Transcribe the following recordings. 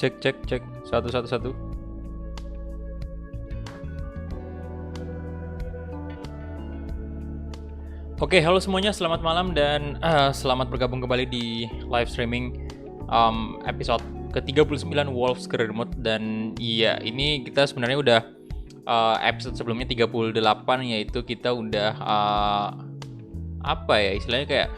Cek. Satu. Oke, halo semuanya, selamat malam dan selamat bergabung kembali di live streaming episode ke-39 Wolves Career Mode. Dan iya, ini kita sebenarnya udah episode sebelumnya 38, yaitu kita udah apa ya istilahnya kayak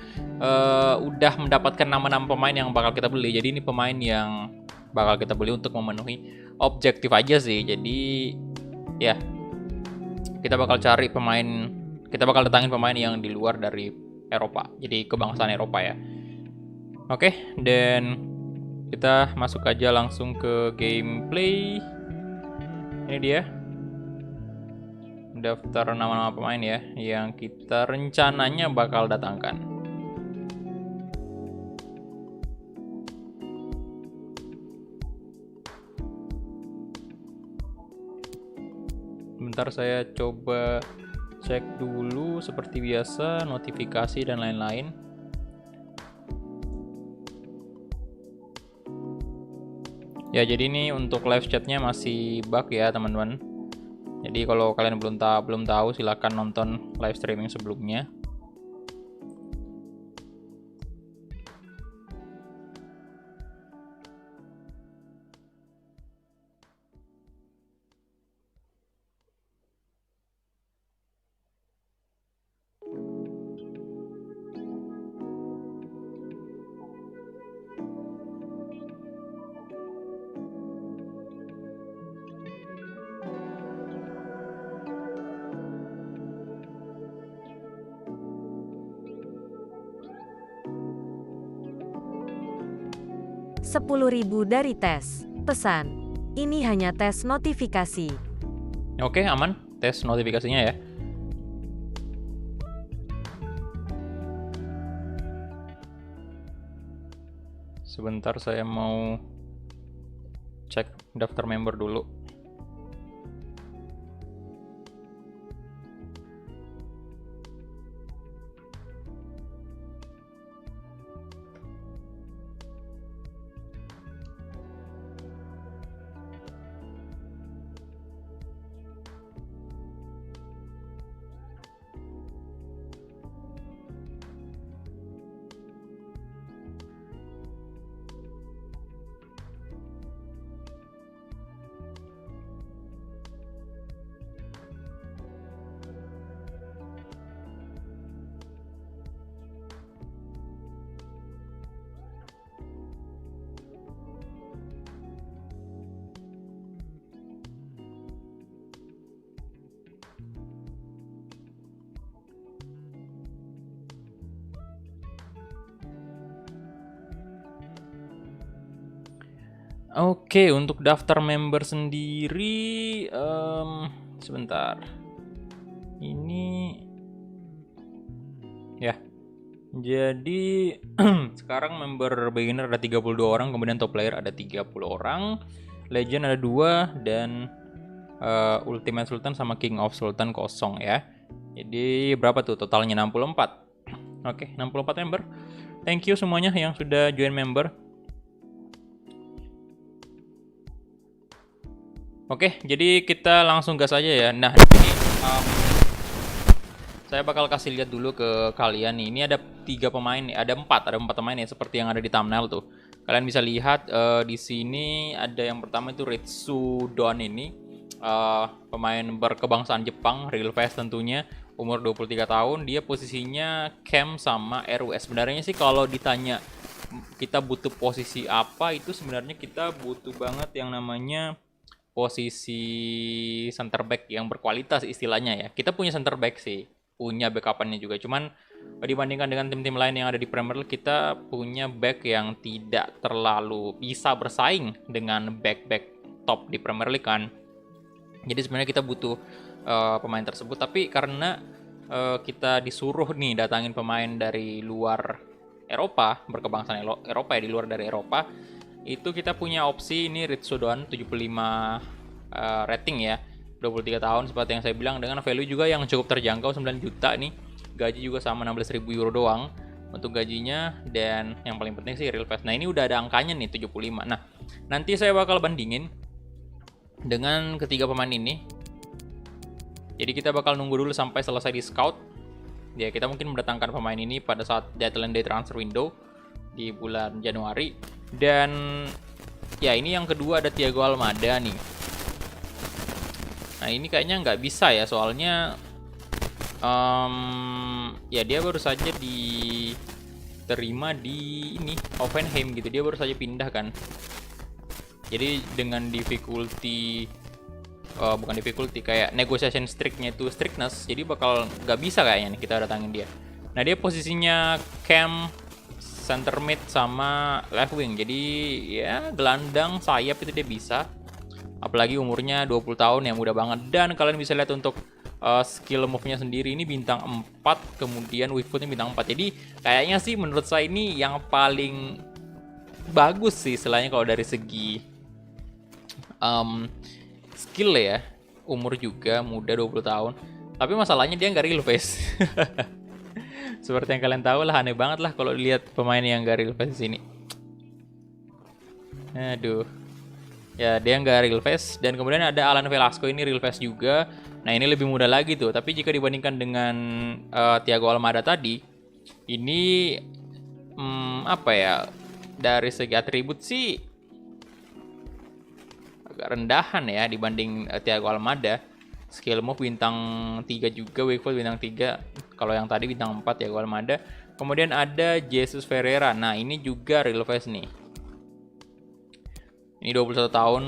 udah mendapatkan nama-nama pemain yang bakal kita beli. Jadi ini pemain yang bakal kita beli untuk memenuhi objektif aja sih. Jadi ya, kita bakal datangin pemain yang di luar dari Eropa, jadi kebangsaan Eropa ya. Oke, dan kita masuk aja langsung ke gameplay. Ini dia daftar nama-nama pemain ya yang kita rencananya bakal datangkan. Bentar, saya coba cek dulu seperti biasa notifikasi dan lain-lain. Ya, jadi ini untuk live chatnya masih bug ya teman-teman. Jadi kalau kalian belum tahu silahkan nonton live streaming sebelumnya. Rp10.000 dari tes. Pesan, ini hanya tes notifikasi. Oke, aman tes notifikasinya ya. Sebentar, saya mau cek daftar member dulu. Oke, untuk daftar member sendiri, sebentar. Ini ya. Jadi sekarang member beginner ada 32 orang, kemudian top player ada 30 orang, legend ada 2, dan Ultimate Sultan sama King of Sultan kosong ya. Jadi berapa tuh totalnya? 64. Oke, 64 member. Thank you semuanya yang sudah join member. Oke, jadi kita langsung gas aja ya. Nah, ini saya bakal kasih lihat dulu ke kalian nih. Ini ada 3 pemain nih, ada 4 pemain ya, seperti yang ada di thumbnail tuh. Kalian bisa lihat di sini ada yang pertama itu Ritsudon ini, pemain berkebangsaan Jepang, real face tentunya, umur 23 tahun. Dia posisinya Cam sama RUS. Sebenarnya sih kalau ditanya kita butuh posisi apa, itu sebenarnya kita butuh banget yang namanya posisi center back yang berkualitas istilahnya ya. Kita punya center back sih, punya backupannya juga. Cuman dibandingkan dengan tim-tim lain yang ada di Premier League, kita punya back yang tidak terlalu bisa bersaing dengan back-back top di Premier League kan. Jadi sebenarnya kita butuh pemain tersebut. Tapi karena kita disuruh nih datangin pemain dari luar Eropa, berkebangsaan Eropa ya, di luar dari Eropa, itu kita punya opsi ini Ritsudon 75 rating ya, 23 tahun seperti yang saya bilang, dengan value juga yang cukup terjangkau 9 juta nih. Gaji juga sama 16.000 euro doang untuk gajinya, dan yang paling penting sih real fast. Nah, ini udah ada angkanya nih 75. Nah, Nanti saya bakal bandingin dengan ketiga pemain ini. Jadi kita bakal nunggu dulu sampai selesai di scout. Ya, kita mungkin mendatangkan pemain ini pada saat deadline day transfer window di bulan Januari. Dan ya, ini yang kedua ada Thiago Almada nih. Nah, ini kayaknya nggak bisa ya, soalnya ya dia baru saja diterima di ini Hoffenheim gitu. Dia baru saja pindah kan. Jadi dengan difficulty bukan difficulty, kayak negotiation strictness, jadi bakal nggak bisa kayaknya nih kita datangin dia. Nah, dia posisinya cam, center mid sama left wing, jadi ya gelandang sayap itu dia bisa, apalagi umurnya 20 tahun yang muda banget. Dan kalian bisa lihat untuk skill move-nya sendiri ini bintang 4, kemudian weak foot-nya bintang 4. Jadi kayaknya sih menurut saya ini yang paling bagus sih istilahnya kalau dari segi skill ya. Umur juga muda 20 tahun. Tapi masalahnya dia nggak real face. Seperti yang kalian tahu lah, aneh banget lah kalau lihat pemain yang nggak real face di sini. Aduh. Ya, dia nggak real face. Dan kemudian ada Alan Velasco, ini real face juga. Nah, ini lebih muda lagi tuh. Tapi jika dibandingkan dengan Thiago Almada tadi, ini apa ya, dari segi atribut sih agak rendahan ya dibanding Thiago Almada. Skill move bintang 3 juga, weak foot bintang 3. Kalau yang tadi bintang 4 Thiago Almada. Kemudian ada Jesus Ferreira. Nah, ini juga real face nih. Ini 21 tahun,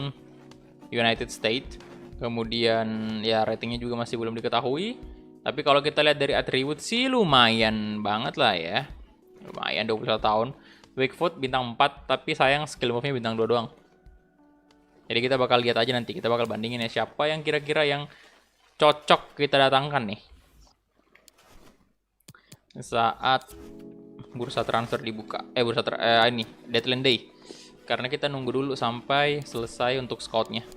United States. Kemudian ya ratingnya juga masih belum diketahui. Tapi kalau kita lihat dari atribut sih lumayan banget lah ya. Lumayan 21 tahun. Weak foot bintang 4, tapi sayang skill move-nya bintang 2 doang. Jadi kita bakal lihat aja nanti, kita bakal bandingin ya siapa yang kira-kira yang cocok kita datangkan nih saat bursa transfer dibuka. Ini deadline day. Karena kita nunggu dulu sampai selesai untuk scoutnya.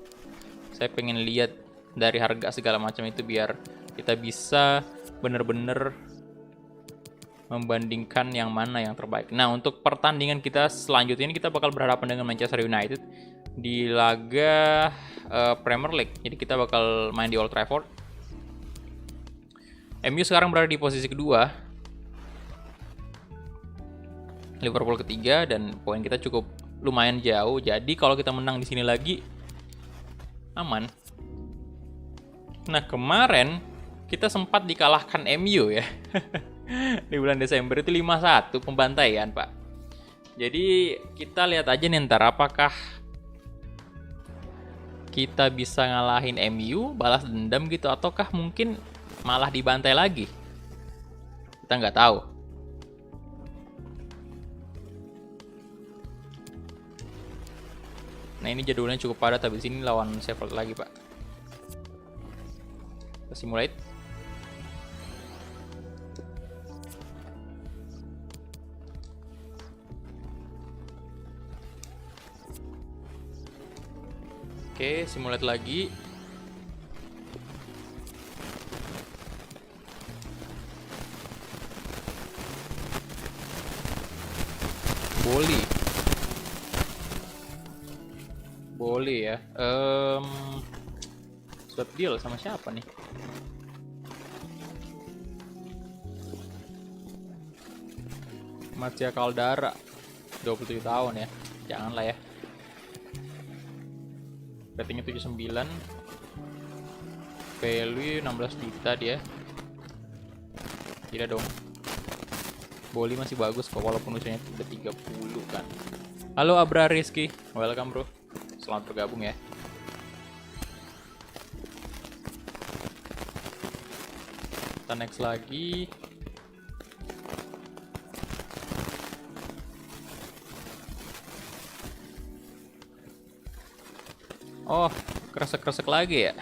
Saya pengen lihat dari harga segala macam itu biar kita bisa bener-bener membandingkan yang mana yang terbaik. Nah, untuk pertandingan kita selanjutnya ini kita bakal berhadapan dengan Manchester United di laga Premier League. Jadi kita bakal main di Old Trafford. MU sekarang berada di posisi kedua, Liverpool ketiga, dan poin kita cukup lumayan jauh. Jadi kalau kita menang di sini lagi aman. Nah, kemarin kita sempat dikalahkan MU ya. Di bulan Desember itu 5-1 pembantaian, Pak. Jadi kita lihat aja nih ntar apakah kita bisa ngalahin MU, balas dendam gitu, ataukah mungkin malah dibantai lagi. Kita nggak tahu. Nah, ini jadwalnya cukup padat, habis ini lawan Sheffield lagi, Pak. Kita simulate. Oke, simulate lagi. Boleh ya. Swap deal sama siapa nih? Matia Caldara, 27 tahun ya. Janganlah ya. Ratingnya 79. Value 16 juta dia. Tidak dong. Boli masih bagus kok walaupun usianya udah 30 kan. Halo Abra Rizky, welcome bro. Selamat bergabung ya. Kita next lagi. Oh, kresek-kresek lagi ya.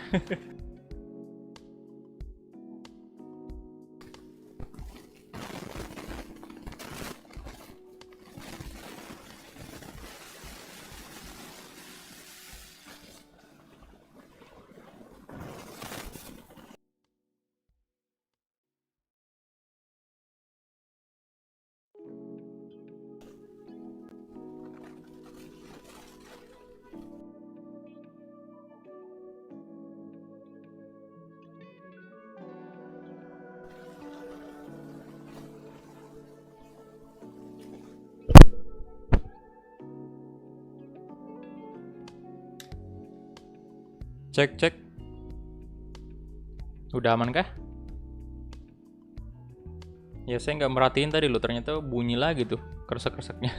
Cek. Udah aman kah? Ya saya nggak merhatiin tadi loh, ternyata bunyi lagi tuh kresek-kreseknya.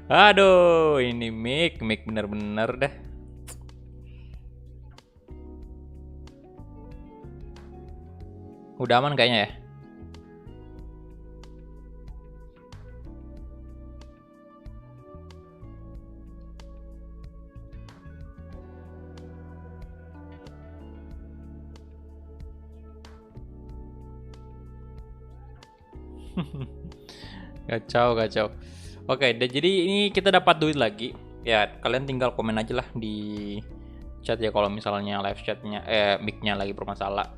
Aduh, ini mic bener-bener dah. Udah aman kayaknya ya. Kacau. Oke, jadi ini kita dapat duit lagi. Ya, kalian tinggal komen aja lah di chat ya kalau misalnya live chatnya, mic-nya lagi bermasalah.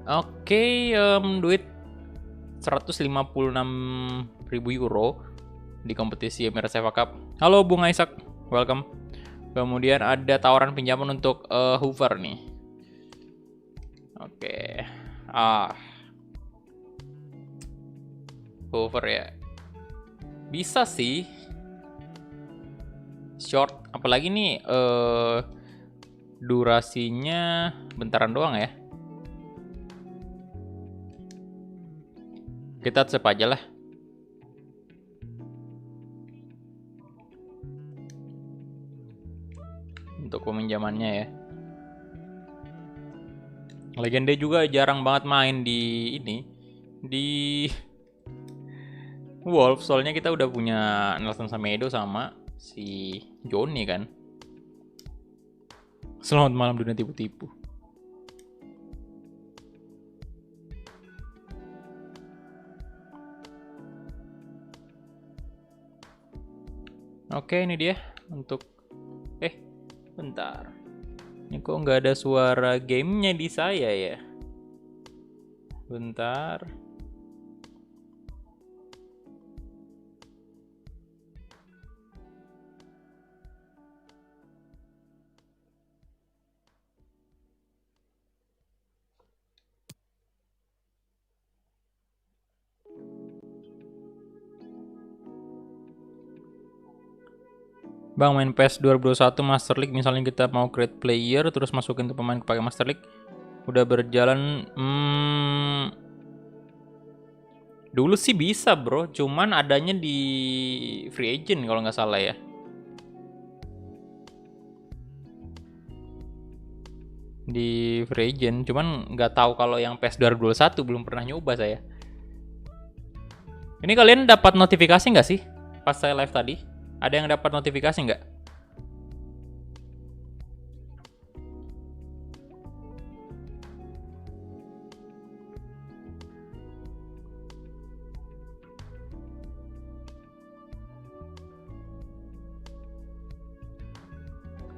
Oke, duit 156.000 euro di kompetisi Emirates FA Cup. Halo Bung Isaac, welcome. Kemudian ada tawaran pinjaman untuk Hoover nih. Oke. Hoover ya. Bisa sih. Short, apalagi nih durasinya bentaran doang ya. Kita save aja lah. Untuk peminjamannya ya. Legenda juga jarang banget main di ini. Di Wolves, soalnya kita udah punya Nelson Semedo sama si Johnny kan. Selamat malam dunia tipu-tipu. Oke, ini dia untuk bentar. Ini kok nggak ada suara gamenya di saya ya? Bentar. Bang, main PES 2021 Master League, misalnya kita mau create player terus masukin tuh pemain pakai Master League, udah berjalan dulu sih bisa bro, cuman adanya di free agent kalau nggak salah ya. Di free agent, cuman nggak tahu kalau yang PES 2021 belum pernah nyoba saya. Ini kalian dapat notifikasi nggak sih pas saya live tadi? Ada yang dapat notifikasi nggak?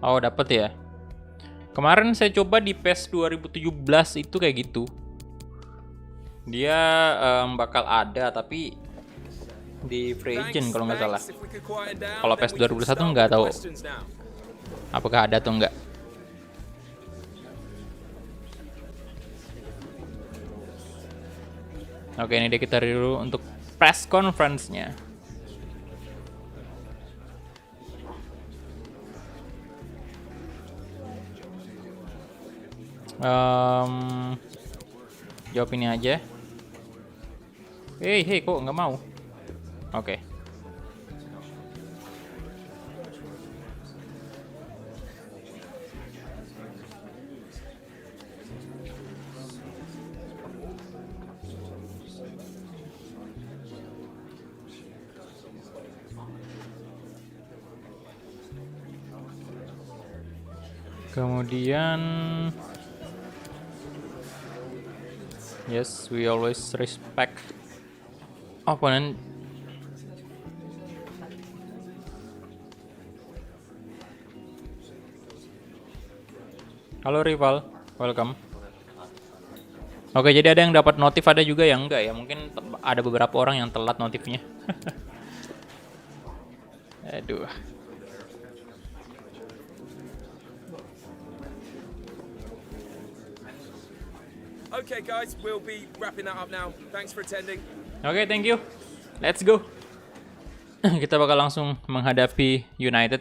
Oh, dapat ya. Kemarin saya coba di PES 2017 itu kayak gitu. Dia bakal ada tapi di free agent kalau nggak salah. Kalau PES 2021 nggak tahu apakah ada atau nggak. Oke, ini dia kita review untuk press conference-nya. Jawab ini aja. Hei, kok nggak mau? Oke. Kemudian, yes, we always respect opponent. Halo rival, welcome. Oke, jadi ada yang dapat notif, ada juga yang enggak ya. Mungkin ada beberapa orang yang telat notifnya. Aduh. Okay guys, we'll be wrapping that up now. Thanks for attending. Oke, thank you. Let's go. Kita bakal langsung menghadapi United.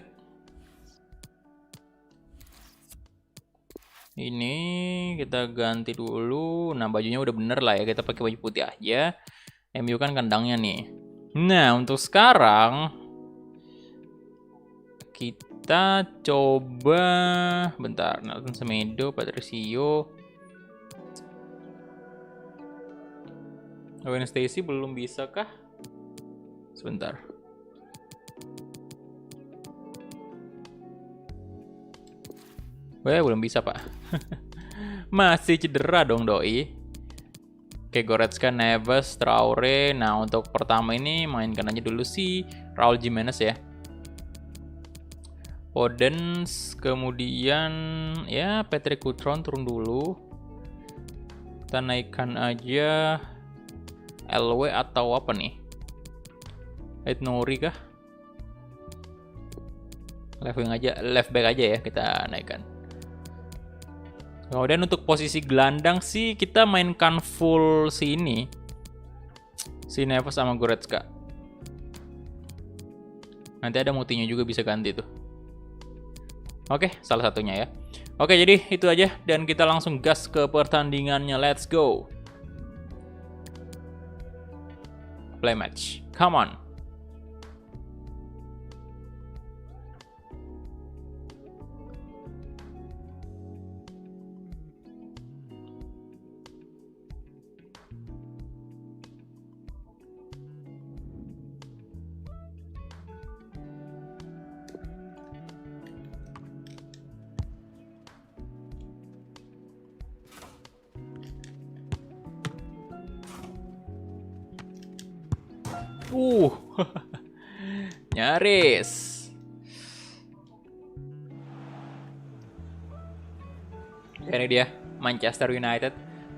Ini kita ganti dulu. Nah, bajunya udah bener lah ya. Kita pakai baju putih aja. MU kan kandangnya nih. Nah, untuk sekarang kita coba bentar. Nelson Semedo, Patricio. Gwen Stacy belum bisa kah? Sebentar. Wah, belum bisa, Pak. Masih cedera dong, doi. Oke, Goretzka, Neves, Traore. Nah, untuk pertama ini mainkan aja dulu si Raul Jimenez ya. Podence, kemudian ya Patrick Cutrone turun dulu. Kita naikkan aja LW atau apa nih? Ait Nouri kah? Left back aja ya kita naikkan. Kemudian untuk posisi gelandang sih kita mainkan full si ini. Si Neves sama Goretzka. Nanti ada Moutinho juga bisa ganti tuh. Oke, salah satunya ya. Oke, jadi itu aja dan kita langsung gas ke pertandingannya. Let's go. Play match. Come on. Nyaris. Ini dia Manchester United.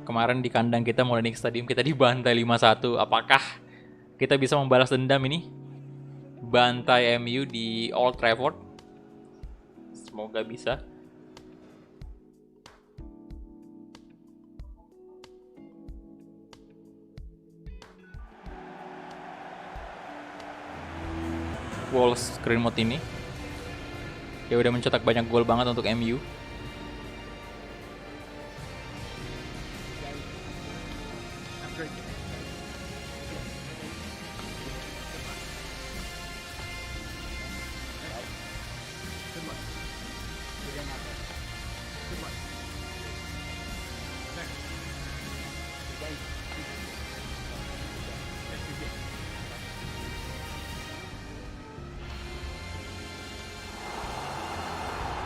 Kemarin di kandang kita Molineux Stadium kita dibantai 5-1. Apakah kita bisa membalas dendam ini? Bantai MU di Old Trafford. Semoga bisa. Wolves Greenwood ini dia udah mencetak banyak gol banget untuk MU.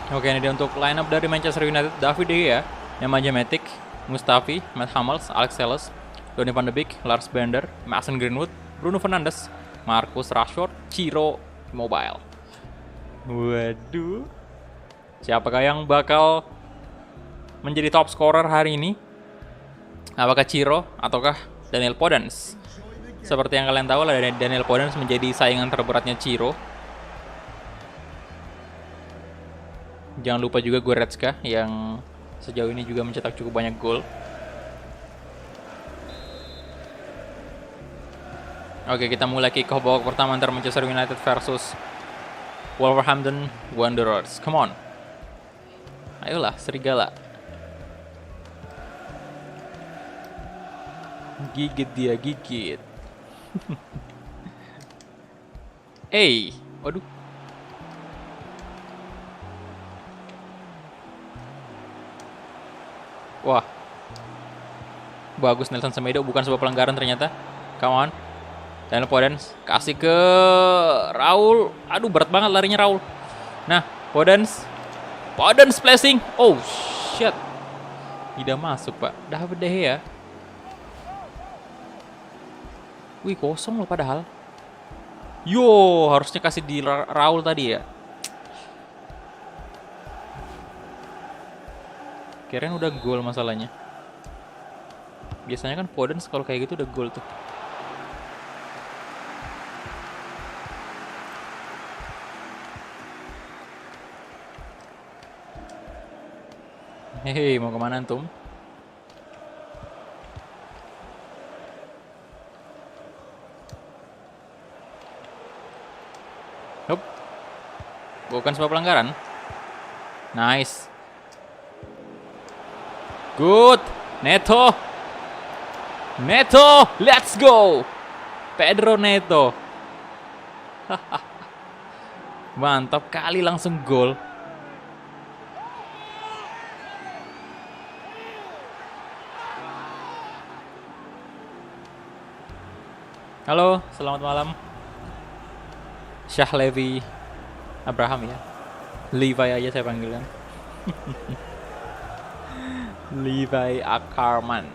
Oke, ini dia untuk line up dari Manchester United. David De Gea, Nemanja Matic, Mustafi, Matt Hummels, Alex Telles, Donny van de Beek, Lars Bender, Mason Greenwood, Bruno Fernandes, Marcus Rashford, Ciro Immobile. Waduh. Siapakah yang bakal menjadi top scorer hari ini? Apakah Ciro ataukah Daniel Podence? Seperti yang kalian tahu lah, Daniel Podence menjadi saingan terberatnya Ciro. Jangan lupa juga Goretzka yang sejauh ini juga mencetak cukup banyak gol. Oke, kita mulai kick off babak pertama antara Manchester United versus Wolverhampton Wanderers. Come on. Ayolah, serigala. Gigit dia, gigit. Waduh. Wah. Bagus Nelson Semedo, bukan sebuah pelanggaran ternyata. Come on. Daniel Podence kasih ke Raul. Aduh, berat banget larinya Raul. Nah, Podence splashing. Oh, shit. Tidak masuk, Pak. David De Gea. Wih, kosong loh padahal. Yo, harusnya kasih di Raul tadi ya. Kirain udah gol masalahnya. Biasanya kan Podence kalau kayak gitu udah gol tuh. Hehe, mau kemana antum? Hup. Bukan sebuah pelanggaran. Nice. Good. Neto. Neto, let's go. Pedro Neto. Mantap kali langsung gol. Halo, selamat malam. Syah Levi Abraham ya. Levi aja saya panggilnya. Levi Akarman.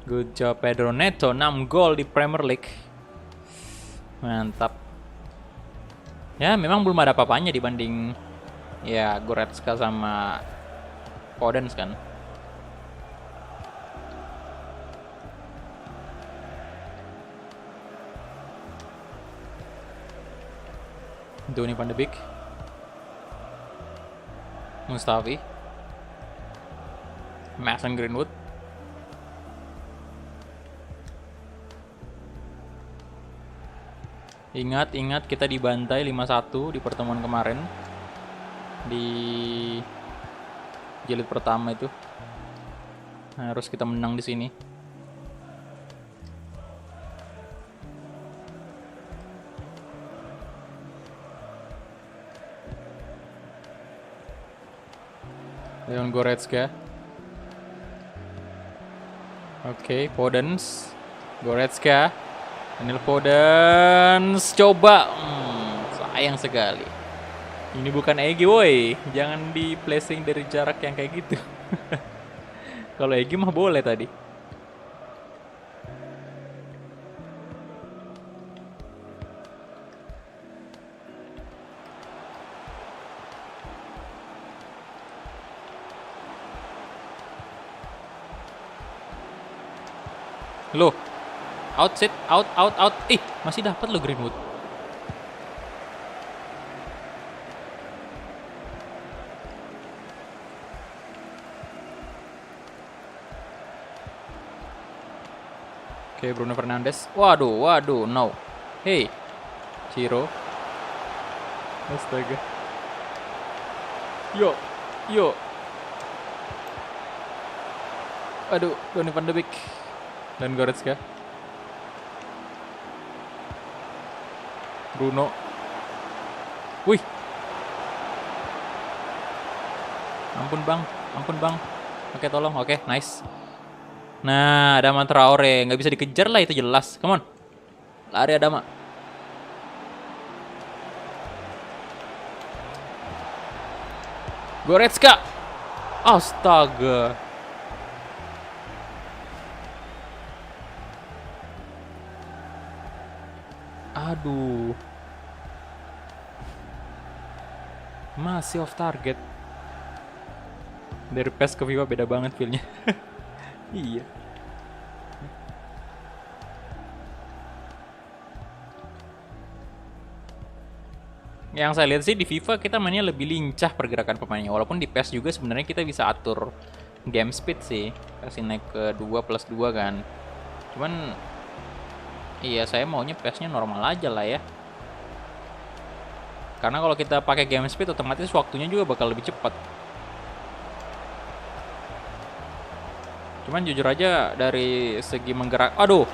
Good job Pedro Neto, 6 gol di Premier League. Mantap. Ya, memang belum ada apa-apanya dibanding ya Goretzka sama Podence kan. Donny van de Beek. Mustafi. Mason Greenwood. Ingat kita dibantai 5-1 di pertemuan kemarin. Di jilid pertama itu. Harus kita menang di sini. Leon Goretzka. Oke, Podence. Goretzka. Daniel Podence coba. Sayang sekali. Ini bukan Egy woi. Jangan di placing dari jarak yang kayak gitu. Kalau Egy mah boleh tadi. Loh. Out set, out. Ih, masih dapat lo Greenwood. Oke, Bruno Fernandes. Waduh, no. Hey, Ciro. Astaga. Yo. Aduh, Donny van de Beek dan Goretzka. Bruno. Wih. Ampun bang. Oke, tolong. Oke, nice. Nah, Adama Traore. Nggak bisa dikejar lah, itu jelas. Come on. Lari Adama. Goretzka. Astaga. Aduh. Masih off target. Dari PES ke FIFA beda banget feel-nya. Iya. Yang saya lihat sih di FIFA kita mainnya lebih lincah pergerakan pemainnya. Walaupun di PES juga sebenarnya kita bisa atur game speed sih. Kasih naik ke 2+2 kan. Cuman iya, saya maunya PES-nya normal aja lah ya. Karena kalau kita pakai game speed otomatis waktunya juga bakal lebih cepat. Cuman jujur aja dari segi menggerak, aduh,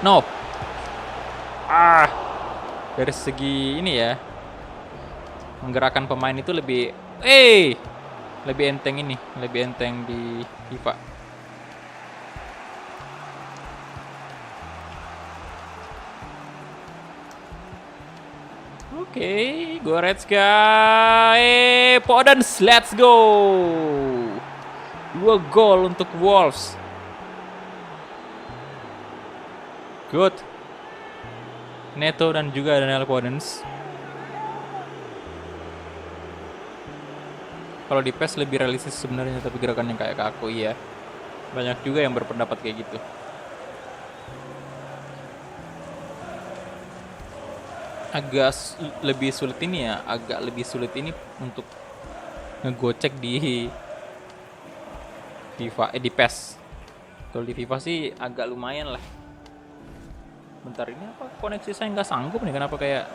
no, dari segi ini ya, menggerakkan pemain itu lebih, lebih enteng ini, lebih enteng di FIFA. Oke, Goretzka, Podence, let's go. 2 gol untuk Wolves. Good. Neto dan juga Daniel Podence. Kalau di PES lebih realistis sebenarnya, tapi gerakannya kayak kaku ya. Banyak juga yang berpendapat kayak gitu. Lebih sulit ini untuk ngegocek di FIFA, di PES. Kalau di FIFA sih agak lumayan lah. Bentar, ini apa koneksi saya nggak sanggup nih, kenapa kayak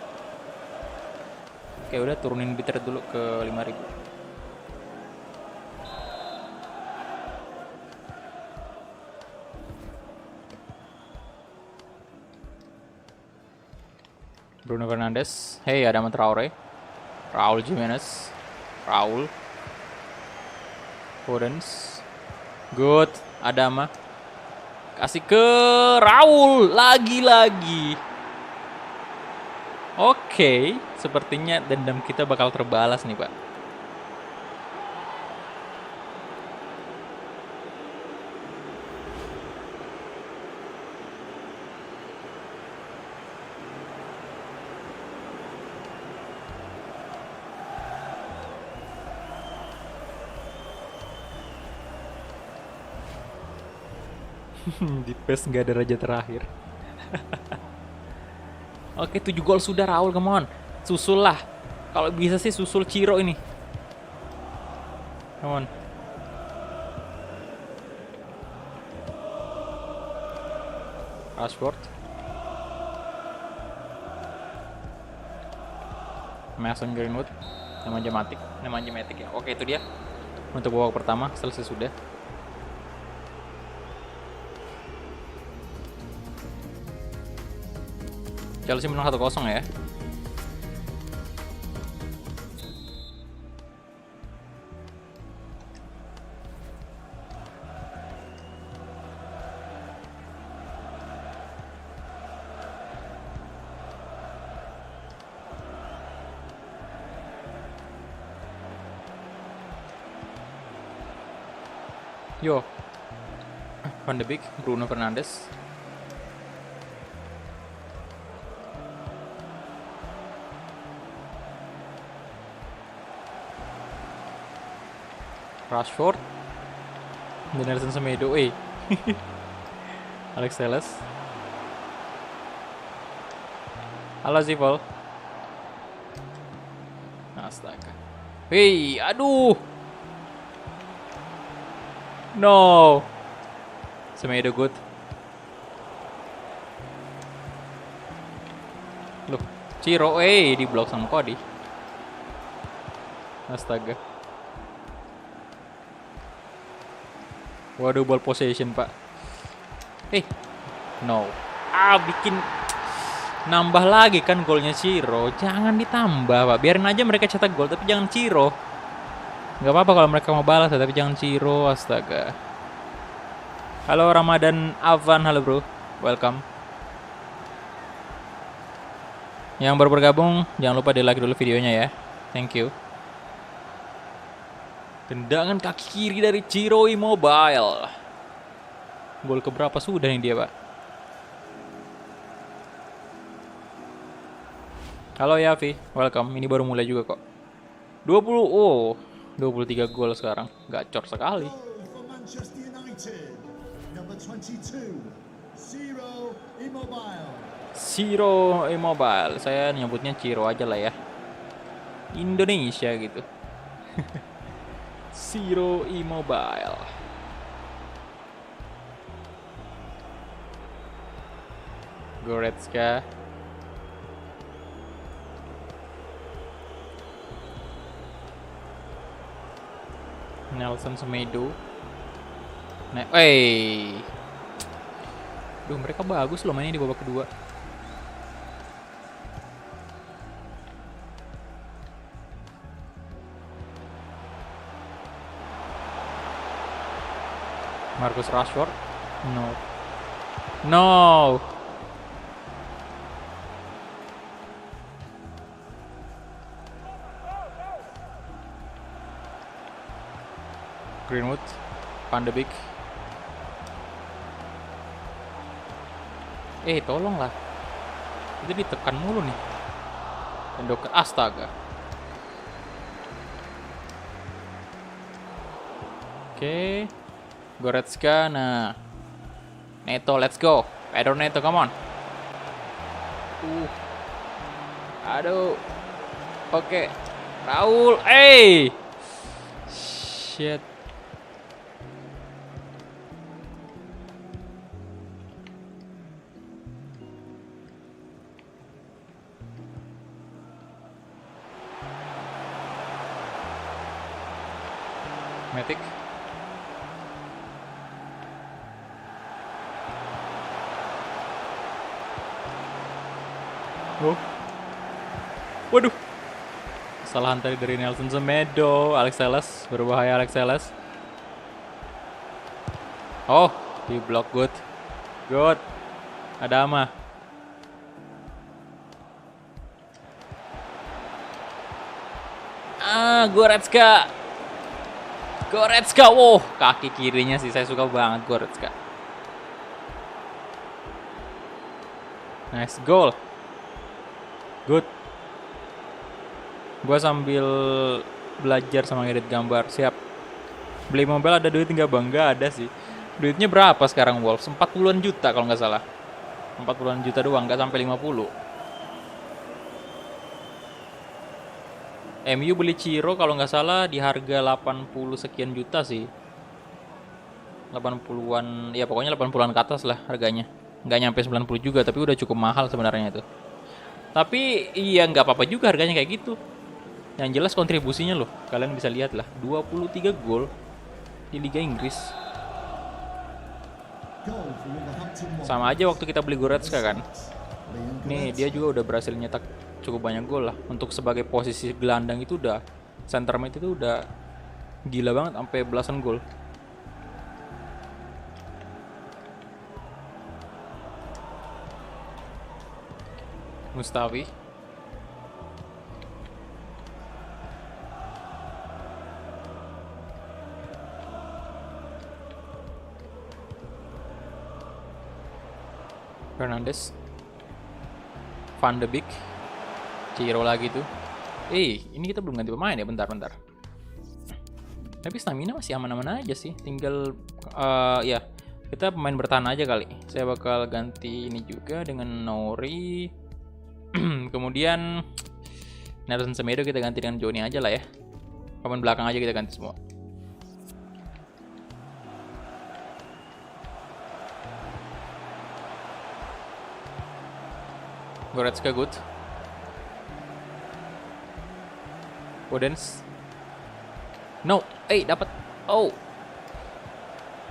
udah turunin bitrate dulu ke 5000. Bruno Fernandes, hey Adama Traore, Raul Jimenez, Raul, Podens, good, Adama, kasih ke Raul lagi-lagi. Oke, sepertinya dendam kita bakal terbalas nih, Pak. Di PES nggak ada raja terakhir. Oke, 7 gol sudah Raul, come on. Susul lah. Kalau bisa sih susul Ciro ini. Come on. Rashford. Mason Greenwood. Nemanja Matic ya. Oke, itu dia. Untuk babak pertama selesai sudah. Chelsea menang 1-0 ya. Yo. Van de Beek, Bruno Fernandes. Rashford, Nelson Semedo, Alex Telles, halo Zivol, astaga, aduh, no, Semedo good, loh, Ciro, di blok sama Cody, astaga. Waduh, ball possession, Pak. No. Bikin nambah lagi kan golnya Ciro. Jangan ditambah, Pak. Biarin aja mereka cetak gol, tapi jangan Ciro. Gak apa-apa kalau mereka mau balas, tapi jangan Ciro. Astaga. Halo Ramadan Avan, halo bro. Welcome. Yang baru bergabung, jangan lupa di-like dulu videonya ya. Thank you. Tendangan kaki kiri dari Ciro Immobile. Gol keberapa sudah nih dia, Pak? Halo Yafi, welcome. Ini baru mulai juga kok. 23 gol sekarang. Gacor sekali. Ciro Immobile. Saya nyebutnya Ciro aja lah ya. Indonesia gitu. Ciro Immobile. Goretzka. Nelson Semedo. Duh, mereka bagus loh mainnya di babak kedua. Marcus Rashford. No. Greenwood, Van de Beek. Tolonglah. Itu ditekan mulu nih. Endokan, astaga. Oke. Goretzka, nah. Neto, let's go. Pedro Neto, come on. Aduh. Oke. Raul, shit. Matic. Oh. Waduh. Kesalahan tadi dari Nelson Semedo. Alex Telles, berbahaya Alex Telles. Oh, di block good. Good. Ada Ama. Goretzka. Goretzka. Wow, kaki kirinya sih saya suka banget Goretzka. Nice goal. Good. Gua sambil belajar sama ngedit gambar. Siap. Beli mobile ada duit nggak bang? Nggak ada sih. Duitnya berapa sekarang Wolves? 40-an juta kalau nggak salah. 40-an juta doang, nggak sampai 50. MU beli Ciro kalau nggak salah di harga 80 sekian juta sih. 80-an, ya pokoknya 80-an ke atas lah harganya. Nggak nyampe 90 juga, tapi udah cukup mahal sebenarnya itu. Tapi iya nggak apa-apa juga harganya kayak gitu. Yang jelas kontribusinya loh, kalian bisa lihat lah, 23 gol di Liga Inggris. Sama aja waktu kita beli Goretzka kan. Nih dia juga udah berhasil nyetak cukup banyak gol lah. Untuk sebagai posisi gelandang itu udah, center mid itu udah gila banget sampai belasan gol. Mustafi. Fernandes. Van de Beek. Ciro lagi tuh. Ini kita belum ganti pemain ya, bentar. Tapi stamina masih aman-aman aja sih. Tinggal ya, kita pemain bertahan aja kali. Saya bakal ganti ini juga dengan Nori. Kemudian Nelson Semedo kita ganti dengan Johnny aja lah ya. Pemain belakang aja kita ganti semua. Goretzka good. Podence. No, dapat. Oh.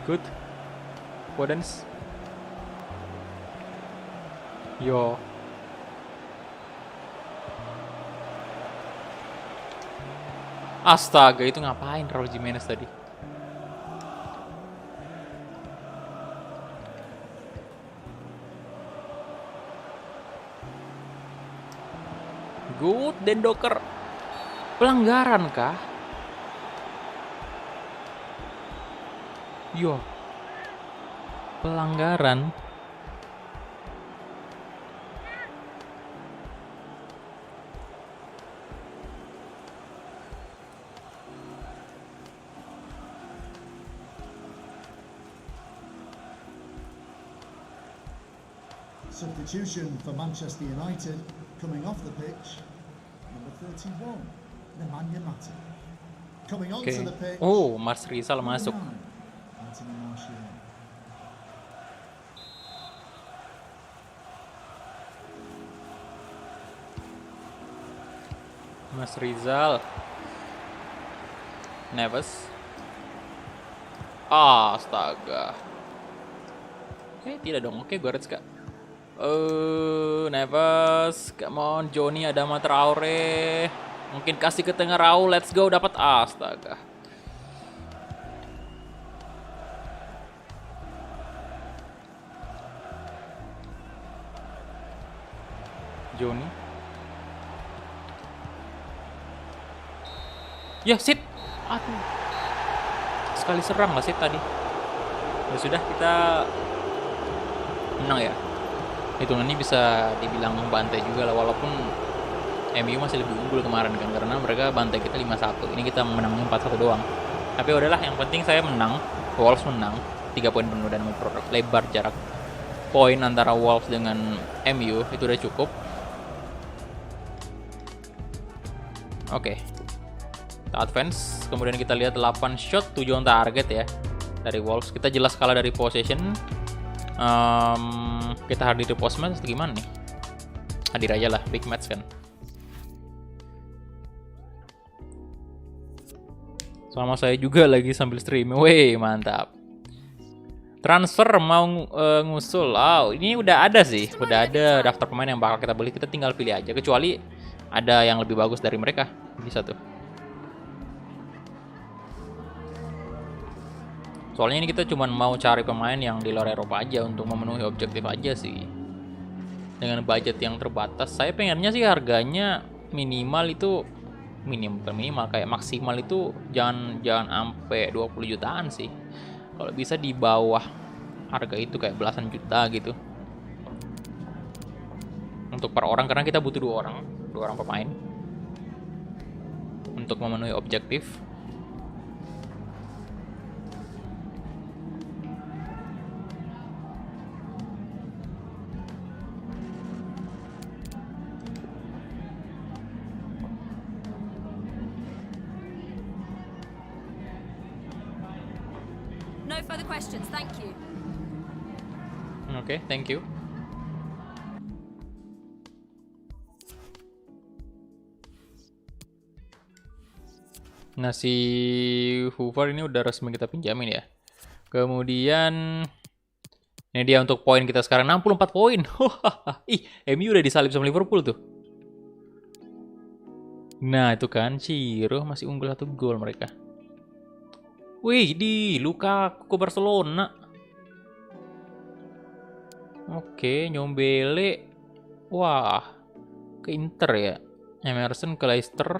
Good. Podence. Yo. Astaga, itu ngapain Raul Jimenez tadi? Good, Dendoker. Pelanggaran kah? Yo. Pelanggaran. Substitution for Manchester United coming off the pitch, number 31, Nemanja Matic. Coming onto the pitch. Oh, Mas Rizal masuk. Anthony Martial. Mas Rizal. Neves. Astaga. Tidak dong. Oke, Goretzka. Neves, come on, Johnny, Adama Traore. Mungkin kasih ke tengah Raul, let's go, dapat. Astaga. Johnny. Ya, sit. Aduh. Sekali serang lah sit tadi. Ya sudah, kita menang ya. Hitungan ini bisa dibilang bantai juga lah, walaupun MU masih lebih unggul kemarin kan, karena mereka bantai kita 5-1. Ini kita menangnya 4-1 doang. Tapi udahlah, yang penting saya menang, Wolves menang, 3 poin penuh dan lebar jarak poin antara Wolves dengan MU itu udah cukup. Oke. Kita advance, kemudian kita lihat 8 shot, 7 on target ya dari Wolves. Kita jelas kalah dari possession. Kita hadir di post match atau gimana nih? Hadir aja lah, big match kan. Sama saya juga lagi sambil streaming. Weh, mantap. Transfer mau ngusul. Oh, ini udah ada sih. Udah ada daftar pemain yang bakal kita beli. Kita tinggal pilih aja. Kecuali ada yang lebih bagus dari mereka. Bisa tuh. Soalnya ini kita cuma mau cari pemain yang di luar Eropa aja untuk memenuhi objektif aja sih. Dengan budget yang terbatas. Saya pengennya sih harganya minimal itu minimal kayak maksimal itu jangan sampai 20 jutaan sih. Kalau bisa di bawah harga itu kayak belasan juta gitu. Untuk per orang karena kita butuh dua orang pemain untuk memenuhi objektif. No further questions, thank you. Oke, thank you. Nah, si Hoover ini udah resmi kita pinjamin ya. Kemudian ini dia untuk poin kita sekarang 64 poin. Ih, MU udah disalip sama Liverpool tuh. Nah, itu kan Ciro masih unggul 1 gol mereka. Wih, di Lukaku ke Barcelona. Oke, Nyombele. Wah, ke Inter ya. Emerson ke Leicester.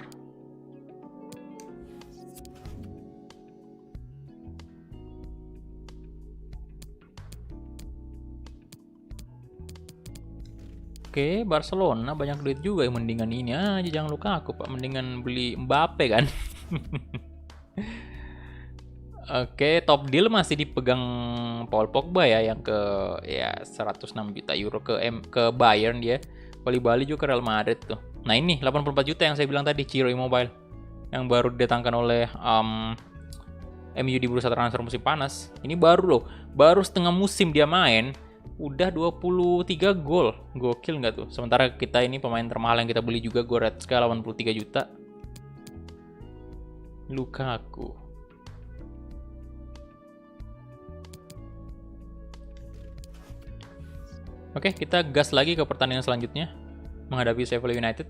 Oke, Barcelona banyak duit juga, yang mendingan ini aja jangan Lukaku, Pak. Mendingan beli Mbappe kan. Oke, top deal masih dipegang Paul Pogba ya yang ke 106 juta euro ke Bayern dia. Bali juga ke Real Madrid tuh. Nah, ini 84 juta yang saya bilang tadi Ciro Immobile yang baru didatangkan oleh MU di bursa transfer musim panas. Ini baru loh, baru setengah musim dia main udah 23 gol. Gokil nggak tuh? Sementara kita ini pemain termahal yang kita beli juga Goretzka 83 juta. Lukaku. Oke, kita gas lagi ke pertandingan selanjutnya menghadapi Sheffield United.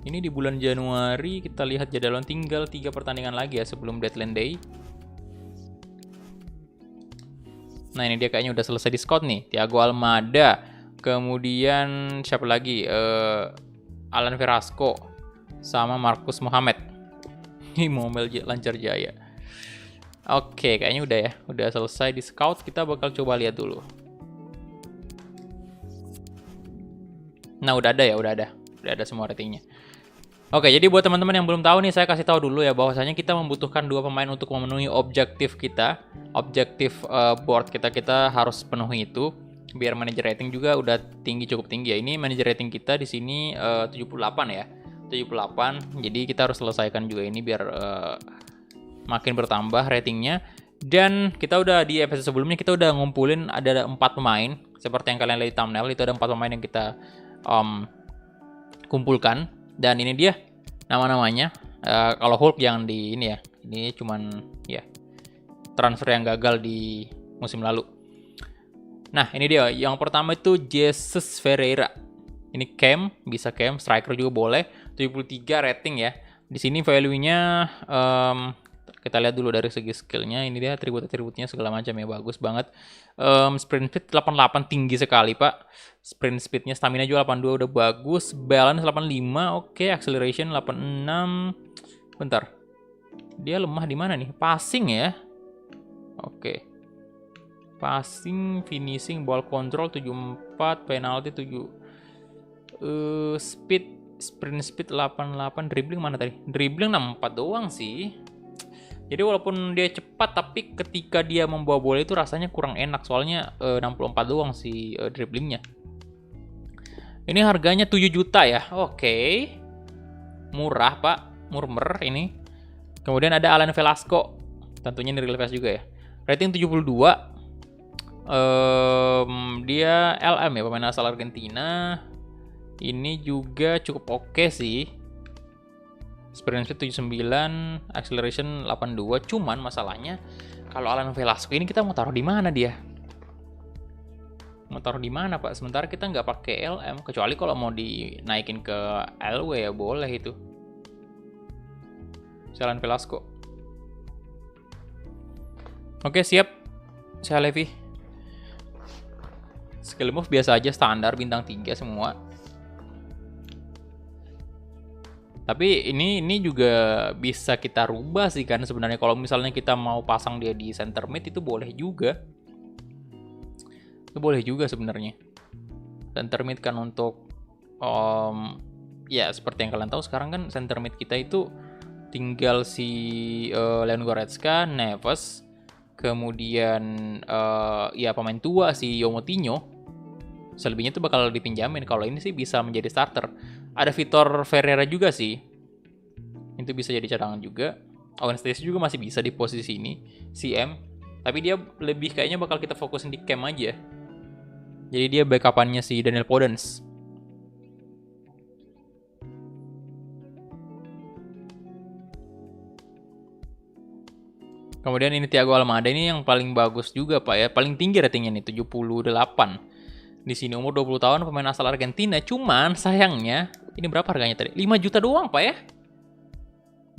Ini di bulan Januari kita lihat jadwalnya tinggal 3 pertandingan lagi ya sebelum deadline day. Nah, ini dia kayaknya udah selesai di scout nih. Thiago Almada. Kemudian siapa lagi? Alan Velasco sama Marcus Mohamed. Ini Momel Lancar Jaya. Oke, kayaknya udah ya. Udah selesai di scout. Kita bakal coba lihat dulu. Nah, udah ada ya, udah ada semua ratingnya. Oke, jadi buat teman-teman yang belum tahu nih, saya kasih tahu dulu ya bahwasanya kita membutuhkan 2 pemain untuk memenuhi objektif kita, objektif board kita harus penuhi itu biar manager rating juga udah cukup tinggi ya. Ini manager rating kita di sini 78 ya, 78. Jadi kita harus selesaikan juga ini biar makin bertambah ratingnya. Dan kita udah di episode sebelumnya kita udah ngumpulin ada 4 pemain seperti yang kalian lihat di thumbnail, itu ada 4 pemain yang kita kumpulkan. Dan ini dia nama-namanya. Kalau Hulk yang di ini ya, ini cuman ya transfer yang gagal di musim lalu. Nah, ini dia. Yang pertama itu Jesus Ferreira. Ini bisa striker juga boleh. 73 rating ya. Di sini value-nya kita lihat dulu dari segi skillnya. Ini dia atribut-atributnya segala macam ya, bagus banget. Sprint speed 88 tinggi sekali pak. Sprint speednya, stamina juga 82 udah bagus. Balance 85, oke. Acceleration 86. Bentar, dia lemah di mana nih? Passing ya. Oke. Passing, finishing, ball control 74, penalty 7. Sprint speed 88, dribbling mana tadi? Dribbling 64 doang sih. Jadi walaupun dia cepat, tapi ketika dia membawa bola itu rasanya kurang enak. Soalnya 64 doang sih dribblingnya. Ini harganya 7 juta ya. Oke. Murah pak. Murmer ini. Kemudian ada Alan Velasco. Tentunya ini real fast juga ya. Rating 72. Dia LM ya, pemain asal Argentina. Ini juga cukup oke sih. Sprint speed 79, acceleration 82. Cuman masalahnya kalau Alan Velasco ini kita mau taruh di mana dia? Mau taruh di mana, Pak? Sementara kita nggak pakai LM, kecuali kalau mau dinaikin ke LW ya boleh itu. Alan Velasco. Oke, siap. Saya Levi. Skill move biasa aja, standar bintang 3 semua. Tapi ini juga bisa kita rubah sih kan sebenarnya. Kalau misalnya kita mau pasang dia di center mid itu boleh juga. Itu boleh juga sebenarnya. Center mid kan untuk ya seperti yang kalian tahu sekarang kan center mid kita itu tinggal si Leon Goretzka, Neves, kemudian ya pemain tua si Yomotinho. Selebihnya tuh bakal dipinjamin. Kalau ini sih bisa menjadi starter. Ada Vitor Ferreira juga sih. Itu bisa jadi cadangan juga. Owen Stacey juga masih bisa di posisi ini. CM. Tapi dia lebih kayaknya bakal kita fokusin di camp aja. Jadi dia backupannya si Daniel Podence. Kemudian ini Thiago Almada ini yang paling bagus juga Pak ya. Paling tinggi ratingnya nih 78. Di sini umur 20 tahun, pemain asal Argentina. Cuman sayangnya, ini berapa harganya tadi? 5 juta doang, Pak ya?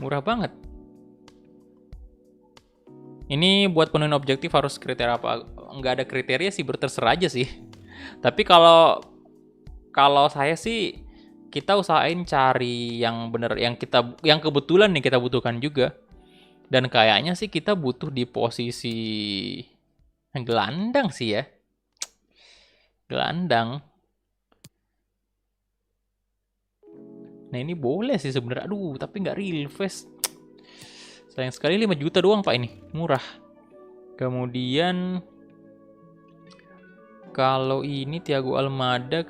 Murah banget. Ini buat penuhin objektif harus kriteria apa? Nggak ada kriteria sih, berterserah aja sih. Tapi kalau saya sih, kita usahain cari yang bener, yang kebetulan nih kita butuhkan juga. Dan kayaknya sih kita butuh di posisi gelandang sih ya. Gelandang. Nah ini boleh sih sebenarnya. Aduh, tapi nggak real face. Sayang sekali 5 juta doang Pak ini. Murah. Kemudian kalau ini Thiago Almada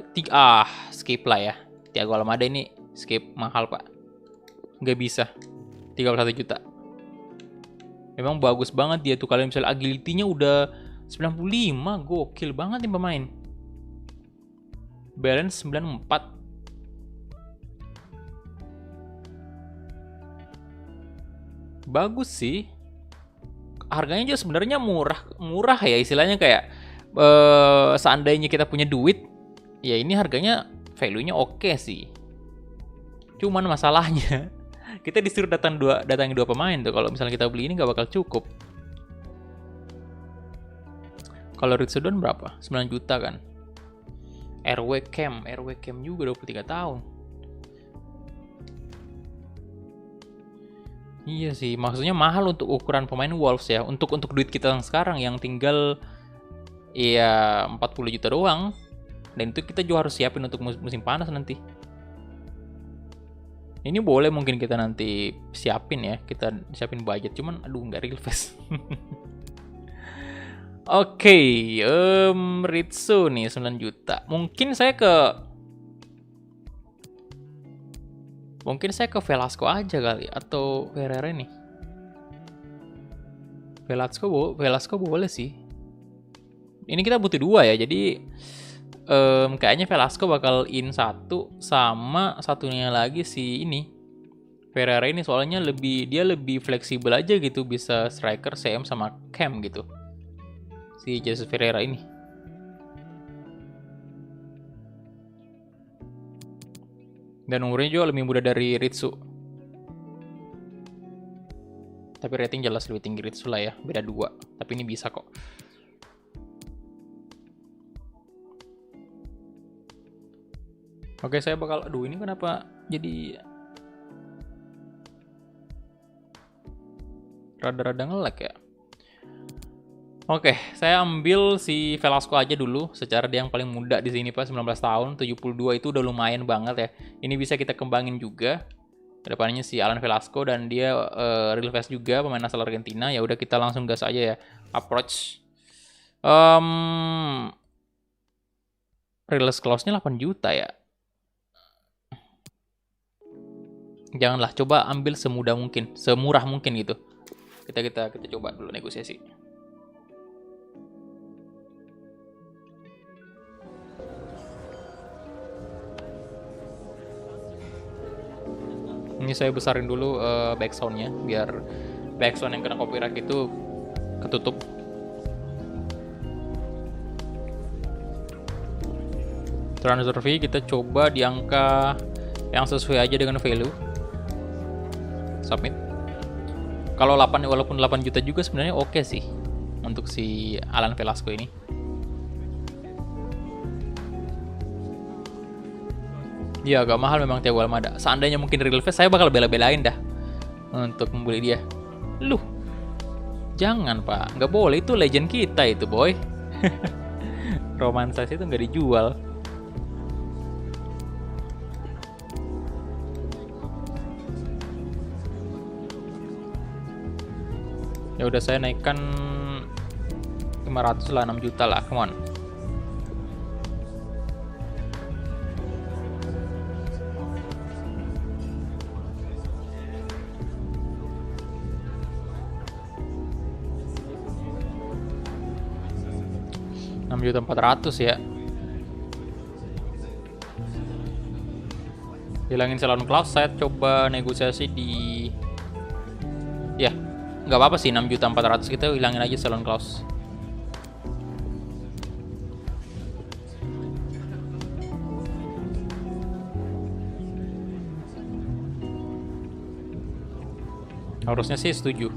skip lah ya. Thiago Almada ini skip, mahal Pak. Nggak bisa. 31 juta. Memang bagus banget dia tuh. Kalian misalnya agility-nya udah 95. Gokil banget nih pemain. Balance 94. Bagus sih. Harganya juga sebenarnya murah ya, istilahnya kayak seandainya kita punya duit, ya ini harganya value-nya oke sih. Cuman masalahnya kita disuruh datangin dua pemain tuh. Kalau misalnya kita beli ini nggak bakal cukup. Kalau Ritsudan berapa? 9 juta kan. RW Cam juga 23 tahun. Iya sih, maksudnya mahal untuk ukuran pemain Wolves ya. Untuk duit kita yang sekarang yang tinggal ya 40 juta doang. Dan itu kita juga harus siapin untuk musim panas nanti. Ini boleh mungkin kita nanti siapin ya. Kita siapin budget, cuman aduh nggak real face. Oke, Ritsu nih 9 juta. Mungkin saya ke Velasco aja kali, atau Ferreira nih. Velasco boleh sih. Ini kita butuh 2 ya, jadi kayaknya Velasco bakal in 1 sama satunya lagi si ini. Ferreira ini soalnya dia lebih fleksibel aja gitu, bisa striker, CM sama cam gitu. Si Jesus Ferreira ini. Dan umurnya juga lebih muda dari Ritsu. Tapi rating jelas lebih tinggi Ritsu lah ya. Beda 2. Tapi ini bisa kok. Oke, saya bakal... Aduh, ini kenapa jadi... rada-rada nge-lag ya. Oke, saya ambil si Velasco aja dulu. Secara dia yang paling muda di sini Pak, 19 tahun, 72 itu udah lumayan banget ya. Ini bisa kita kembangin juga. Kedepannya si Alan Velasco dan dia real face juga, pemain asal Argentina. Ya udah kita langsung gas aja ya. Approach. Release clause-nya 8 juta ya. Janganlah, coba ambil semudah mungkin, semurah mungkin gitu. Kita coba dulu negosiasi. Ini saya besarin dulu backsoundnya biar backsound yang kena copyright itu ketutup. Transfer fee kita coba di angka yang sesuai aja dengan value. Submit. Kalau 8 walaupun 8 juta juga sebenarnya oke sih untuk si Alan Velasco ini. Ya agak mahal memang Thiago Almada. Seandainya mungkin real face saya bakal bela-belain dah untuk membeli dia. Loh, jangan pak, nggak boleh, itu legend kita itu boy. Romansas itu nggak dijual. Ya udah saya naikkan 500 lah, 6 juta lah, come on. Juta 400 ya. Hilangin salon clause, saya coba negosiasi di ya nggak apa-apa sih, 6 juta 400 kita hilangin aja salon clause. Harusnya sih setuju.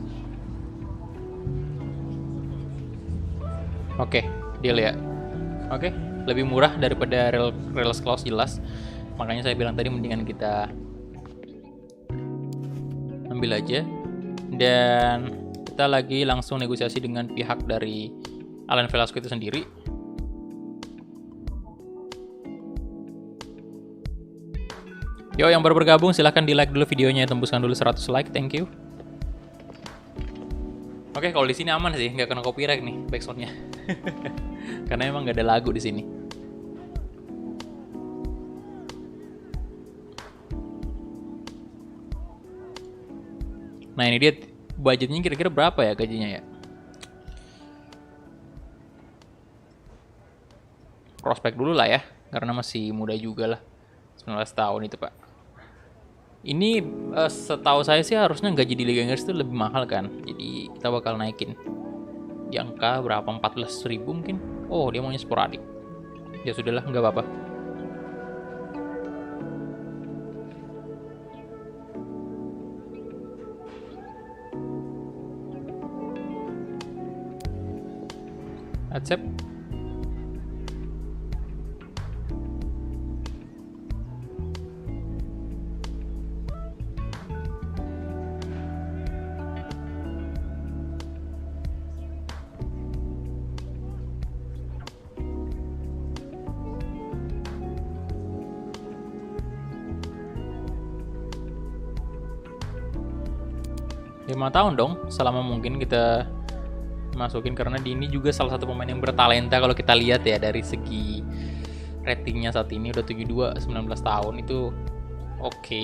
Oke, deal ya. Oke, lebih murah daripada Reels Clause jelas. Makanya saya bilang tadi mendingan kita ambil aja. Dan kita lagi langsung negosiasi dengan pihak dari Alan Velasco itu sendiri. Yo, yang baru bergabung silahkan di like dulu videonya, tembuskan dulu 100 like, thank you. Oke, kalau di sini aman sih, nggak kena copyright nih backsoundnya. Karena emang nggak ada lagu di sini. Nah ini dia budgetnya kira-kira berapa ya gajinya ya? Prospek dulu lah ya, karena masih muda juga lah, 19 tahun itu pak. Ini setahu saya sih harusnya gaji di Liga Inggris itu lebih mahal kan. Jadi kita bakal naikin di angka berapa, 14.000 mungkin. Oh dia maunya sporadik. Ya sudahlah, nggak apa-apa. Accept. Lima tahun dong, selama mungkin kita masukin, karena ini juga salah satu pemain yang bertalenta kalau kita lihat ya dari segi ratingnya saat ini udah 72, 19 tahun itu oke.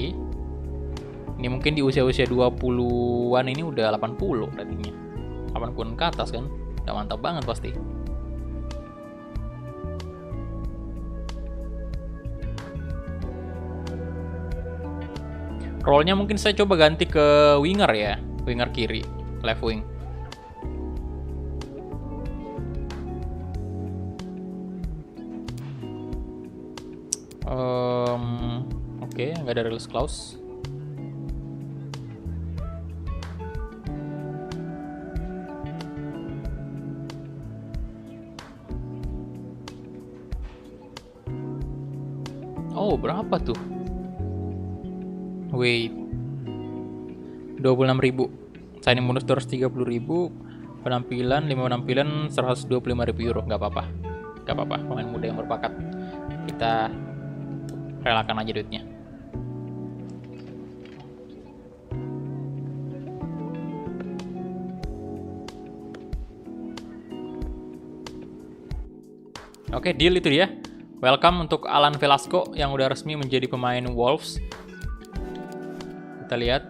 Ini mungkin di usia-usia 20-an ini udah 80 ratingnya. 80-an ke atas kan, udah mantap banget pasti. Role-nya mungkin saya coba ganti ke winger ya, winger kiri, left wing. Oke, nggak ada release clause. Oh, berapa tuh? Wait, 26.000. Signing bonus 230.000. Penampilan 5 penampilan 125.000 euro. Nggak apa-apa, nggak apa-apa. Pemain muda yang berbakat, kita relakan aja duitnya. Oke, deal itu dia. Welcome untuk Alan Velasco yang udah resmi menjadi pemain Wolves. Kita lihat.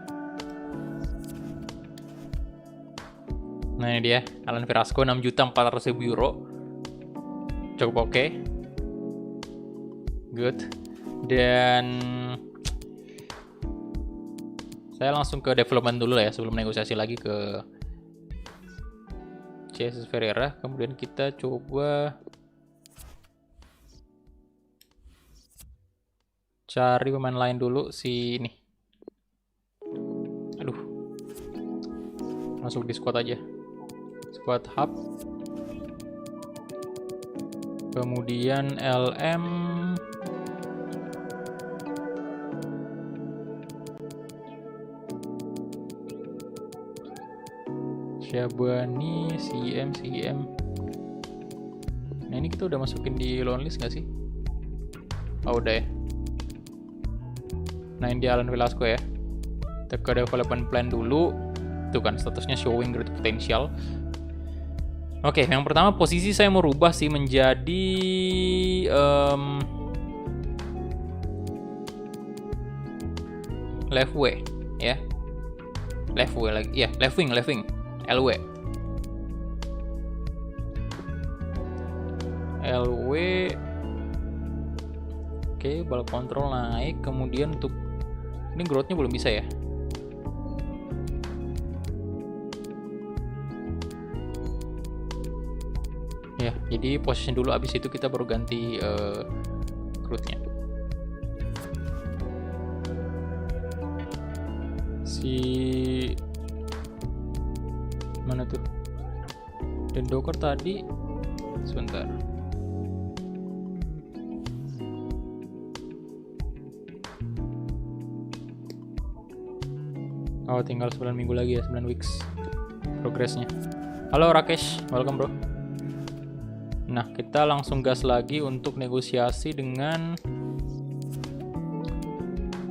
Nah ini dia, Alan Velasco 6.400.000 euro. Cukup oke. Good. Dan Saya langsung ke development dulu lah ya sebelum negosiasi lagi ke Jesus Ferreira. Kemudian kita coba cari pemain lain dulu si ini. Aduh. Masuk di squad aja. Squad hub. Kemudian LM Syabani, CM. Nah ini kita udah masukin di loan list gak sih? Oh udah ya. Nah ini di Alan Velasco ya. Kita ke development plan dulu. Tuh kan statusnya showing great potential. Oke, yang pertama posisi saya mau rubah sih menjadi left way ya. Left way lagi. Ya, left wing. LW. Oke, ball control naik. Kemudian untuk ini growth-nya belum bisa ya. Ya, jadi position dulu, abis itu kita baru ganti growth-nya. Si mana tuh? Dan Docker tadi sebentar. Oh, tinggal 9 minggu lagi ya, 9 weeks progresnya. Halo Rakesh, welcome bro. Nah, kita langsung gas lagi untuk negosiasi dengan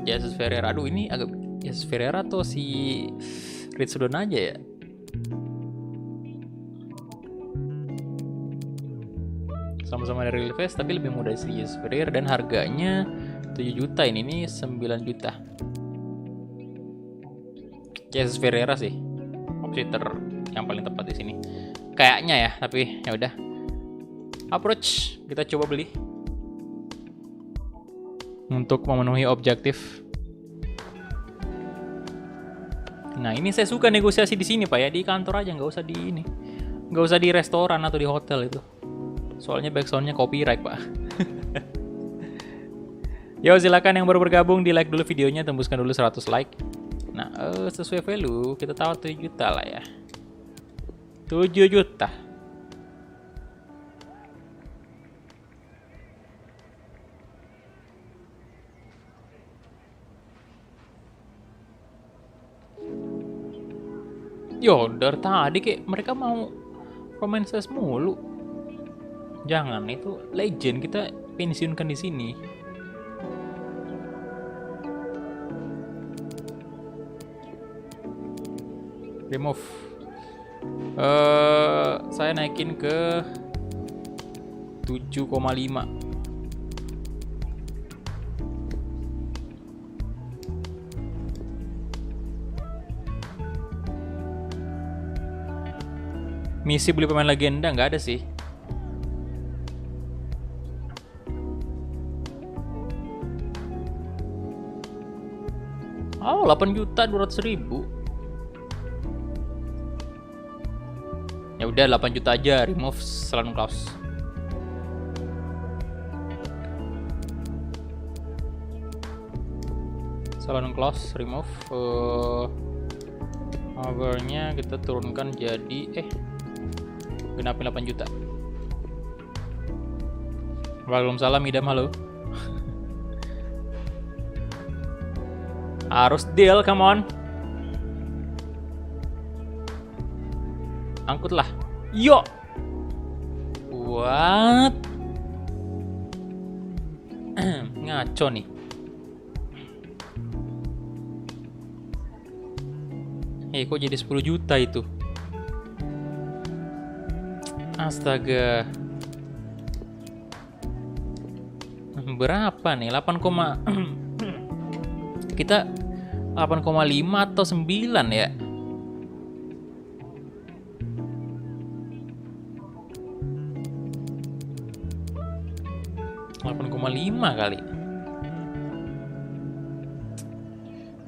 Jesus Ferreira. Aduh, ini agak Jesus Ferreira atau si Ritsudan aja ya? Sama-sama dari Lilves, tapi lebih mudah si Jesus Ferreira dan harganya 7 juta ini 9 juta. Jesus Ferreira sih opsi yang paling tepat di sini. Kayaknya ya, tapi ya udah. Approach, kita coba beli untuk memenuhi objektif. Nah, ini saya suka negosiasi di sini Pak ya, di kantor aja, nggak usah di ini. Nggak usah di restoran atau di hotel itu. Soalnya backsoundnya copyright Pak. Yo, silakan yang baru bergabung di like dulu videonya, tembuskan dulu 100 like. Nah, sesuai value kita tahu 7 juta lah ya. 7 juta. Yo, dari tadi kayak mereka mau romances mulu. Jangan, itu legend, kita pensiunkan di sini. Remove. Saya naikin ke 7,5. Misi beli pemain legenda nggak ada sih. Oh, 8.200.000. Ya udah 8 juta aja, remove Salon Clause. Salon Clause remove. Hovernya kita turunkan jadi genapin 8 juta. Waalaikumsalam Idam, halo. Harus deal, come on. Angkutlah. Yo. What? Ngaco nih. Kok jadi 10 juta itu? Astaga. Berapa nih? 8, kita 8,5 atau 9 ya? Kali.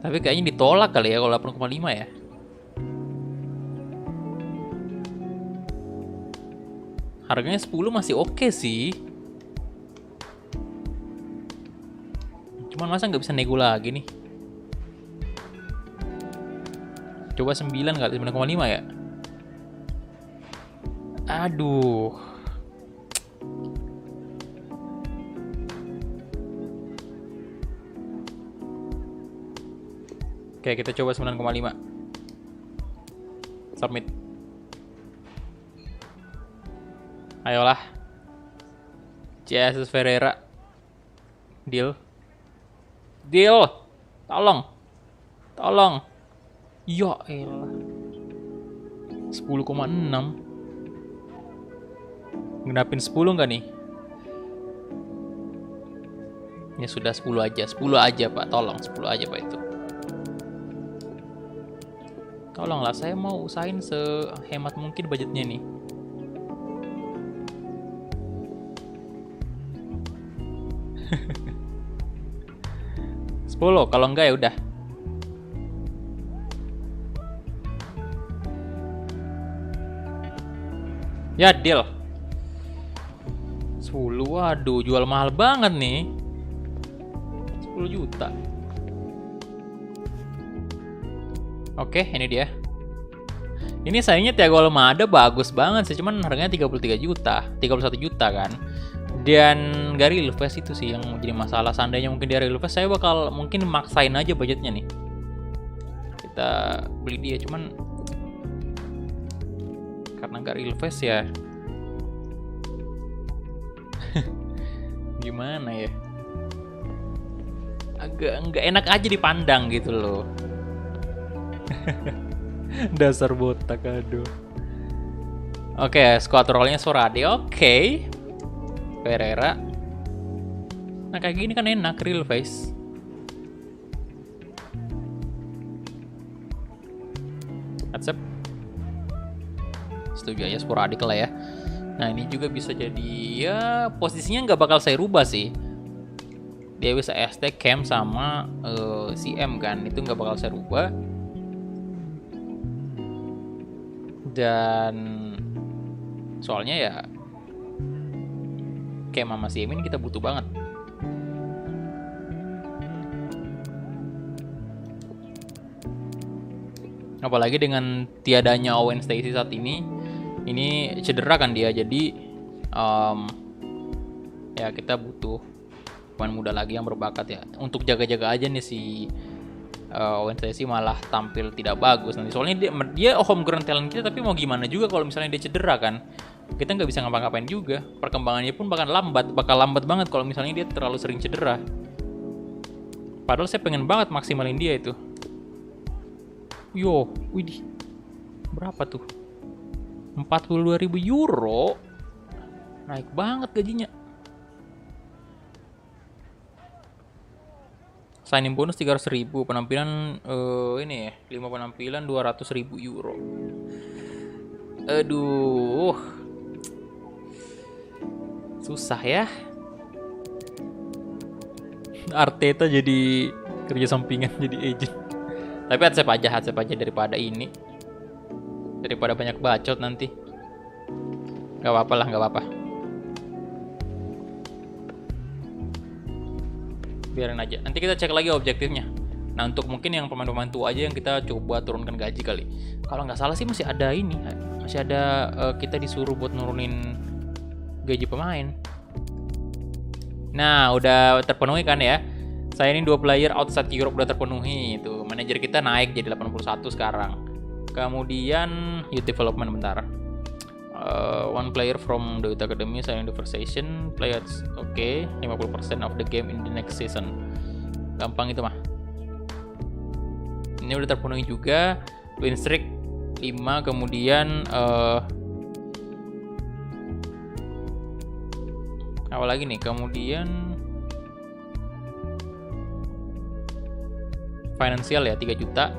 Tapi kayaknya ditolak kali ya kalau 8,5 ya. Harganya 10 masih oke sih. Cuman masa nggak bisa nego lagi nih? Coba 9 kali, 9,5 ya? Aduh. Oke, kita coba 9,5. Submit. Ayolah. Jesus Ferreira. Deal. Deal. Tolong. Tolong. Ya elah. 10,6. Ngenapin 10 nggak nih? Ya sudah 10 aja. 10 aja, Pak. Tolong 10 aja, Pak itu. Tolonglah, saya mau usahain sehemat mungkin budgetnya nih. Sepuluh, kalau enggak ya udah. Ya deal. 10, waduh, jual mahal banget nih. 10 juta. Oke, ini dia. Ini sayangnya Thiago Almada bagus banget sih, cuman harganya 33 juta, 31 juta kan. Dan gak real face itu sih yang jadi masalah. Seandainya mungkin dia real face, saya bakal mungkin maksain aja budgetnya nih. Kita beli dia, cuman karena gak real face ya. Gimana ya? Agak nggak enak aja dipandang gitu loh. Dasar botak, aduh. Oke, squad roll-nya Sorade. Oke. Pereira. Nah, kayak gini kan enak, real face. Accept. Setuju aja, sporadik lah ya. Nah, ini juga bisa jadi ya posisinya nggak bakal saya rubah sih. Dia bisa ST, Cam sama CM kan, itu nggak bakal saya rubah. Dan soalnya ya Cam sama CM ini kita butuh banget. Apalagi dengan tiadanya Owen Stacy saat ini cedera kan dia, jadi ya kita butuh pemain muda lagi yang berbakat ya. Untuk jaga-jaga aja nih si Owen Stacy malah tampil tidak bagus nanti. Soalnya dia homegrown talent kita, tapi mau gimana juga kalau misalnya dia cedera kan. Kita nggak bisa ngapa-ngapain juga. Perkembangannya pun bakal lambat banget kalau misalnya dia terlalu sering cedera. Padahal saya pengen banget maksimalin dia itu. Yo, widih. Berapa tuh? 42.000 euro. Naik banget gajinya. Signing bonus 300.000, penampilan ini ya, 5 penampilan 200.000 euro. Aduh. Susah ya. Arteta jadi kerja sampingan, jadi agent. Tapi accept aja daripada ini. Daripada banyak bacot nanti. Gak apa-apa lah, gak apa-apa. Biarin aja. Nanti kita cek lagi objektifnya. Nah, untuk mungkin yang pemain-pemain tua aja yang kita coba turunkan gaji kali. Kalau nggak salah sih masih ada ini. Masih ada kita disuruh buat nurunin gaji pemain. Nah, udah terpenuhi kan ya. Saya ini 2 player outside Europe udah terpenuhi. Itu manajer kita naik jadi 81 sekarang. Kemudian youth development bentar. One player from the youth academy signing the first session. Players oke, 50% of the game in the next season. Gampang itu mah. Ini udah terpenuhi juga. Win streak 5, kemudian apa lagi nih? Kemudian financial ya 3 juta.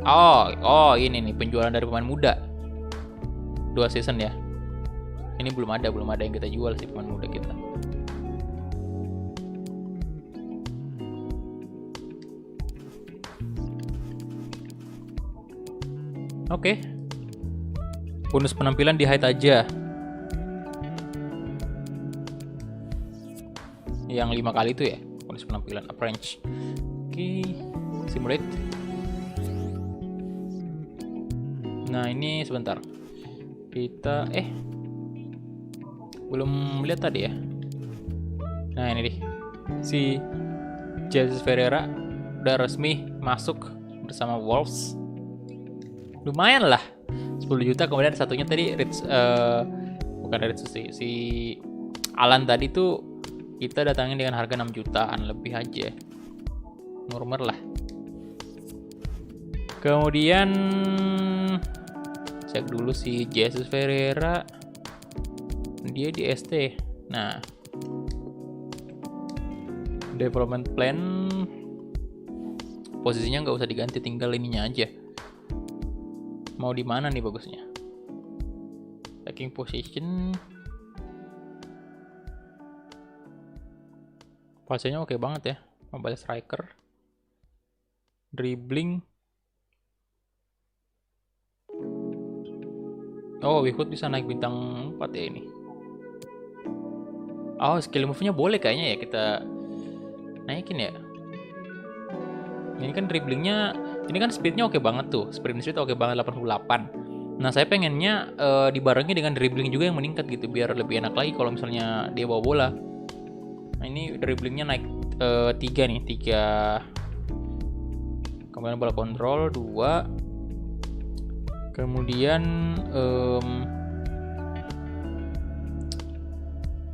Oh ini nih penjualan dari pemain muda 2 season ya. Ini belum ada yang kita jual sih pemain muda kita. Oke. Bonus penampilan di hide aja. Yang 5 kali itu ya, bonus penampilan approach. Oke, simulate. Nah, ini sebentar. Kita belum lihat tadi ya. Nah, ini deh. Si Jesus Ferreira udah resmi masuk bersama Wolves. Lumayan lah. 10 juta, kemudian satunya tadi bukan Rich si Alan tadi tuh kita datangin dengan harga 6 jutaan lebih aja. Murmur lah. Kemudian cek dulu si Jesus Ferreira. Dia di ST. Nah, development plan posisinya nggak usah diganti, tinggal ininya aja. Mau di mana nih bagusnya? Taking position. Fasenya oke banget ya. Mobile striker. Dribbling. Oh, Wihood bisa naik bintang 4 ya ini. Oh, skill move-nya boleh kayaknya ya kita naikin ya. Ini kan dribblingnya, ini kan speednya oke banget tuh. Sprint speed oke banget 88. Nah, saya pengennya dibarengi dengan dribbling juga yang meningkat gitu, biar lebih enak lagi kalau misalnya dia bawa bola. Nah, ini dribblingnya naik 3 nih, 3. Kemudian bola kontrol 2. Kemudian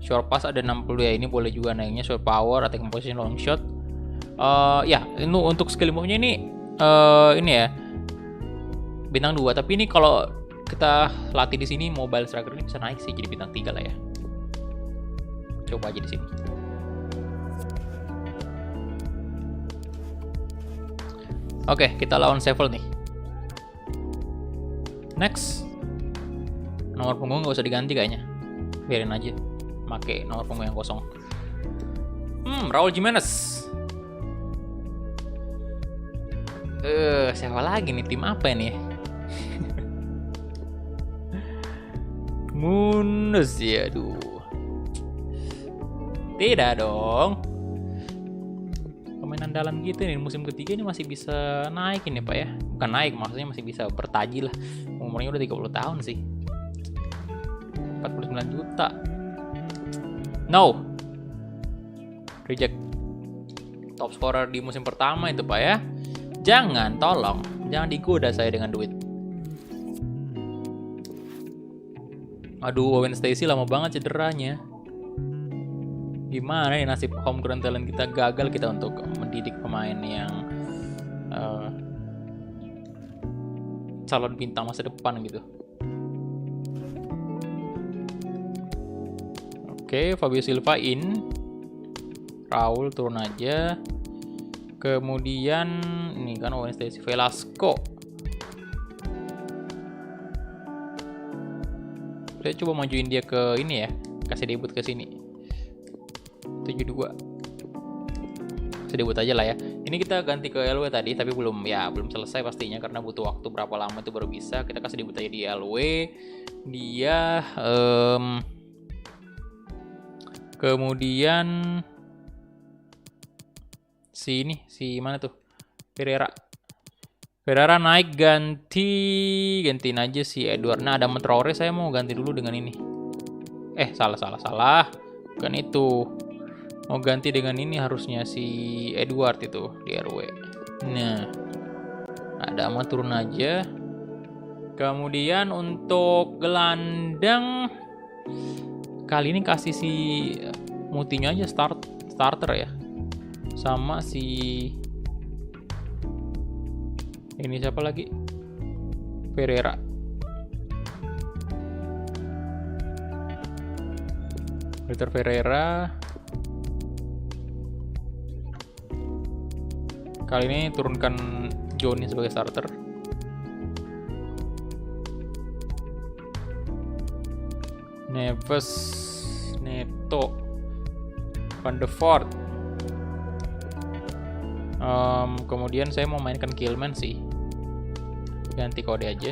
short pass ada 60 ya, ini boleh juga naiknya. Short power, attacking position, long shot. Ya, ini untuk skill move-nya ini ya bintang 2. Tapi ini kalau kita latih di sini mobile striker ini bisa naik sih jadi bintang 3 lah ya. Coba aja di sini. Oke, kita lawan Seville nih. Next. Nomor punggung nggak usah diganti kayaknya. Biarin aja. Make nomor punggung yang kosong. Raul Jimenez. Siapa lagi nih? Tim apa ini? Munus ya, aduh. Tidak dong. Pemain andalan gitu nih, musim ketiga ini masih bisa naik ini Pak ya. Bukan naik, maksudnya masih bisa bertaji lah. Umurnya udah 30 tahun sih. 49 juta. No. Reject. Top scorer di musim pertama itu Pak ya. Jangan, tolong. Jangan digoda saya dengan duit. Aduh, Owen Stacey lama banget cederanya. Gimana nih nasib homegrown talent kita? Gagal kita untuk mendidik pemain yang calon bintang masa depan gitu. Oke, Fabio Silva in. Raul turun aja. Kemudian ini kan Owen Stacey, Velasco. Saya coba majuin dia ke ini ya, kasih debut ke sini. 72. Kasih debut aja lah ya. Ini kita ganti ke LW tadi, tapi belum selesai pastinya karena butuh waktu berapa lama itu baru bisa. Kita kasih debut aja di LW. Dia kemudian si mana tuh? Ferreira naik, gantiin aja si Edward. Nah, ada Traore, saya mau ganti dulu dengan ini. Salah. Bukan itu. Mau ganti dengan ini harusnya si Edward itu di RW. Nah, ada amat turun aja. Kemudian untuk gelandang kali ini kasih si Moutinho aja starter ya. Sama si ini siapa lagi? Ferreira. Victor Ferreira. Kali ini turunkan Johnny sebagai starter. Neves, Neto, Van de Voort. Kemudian saya mau mainkan Killman sih. Ganti kode aja.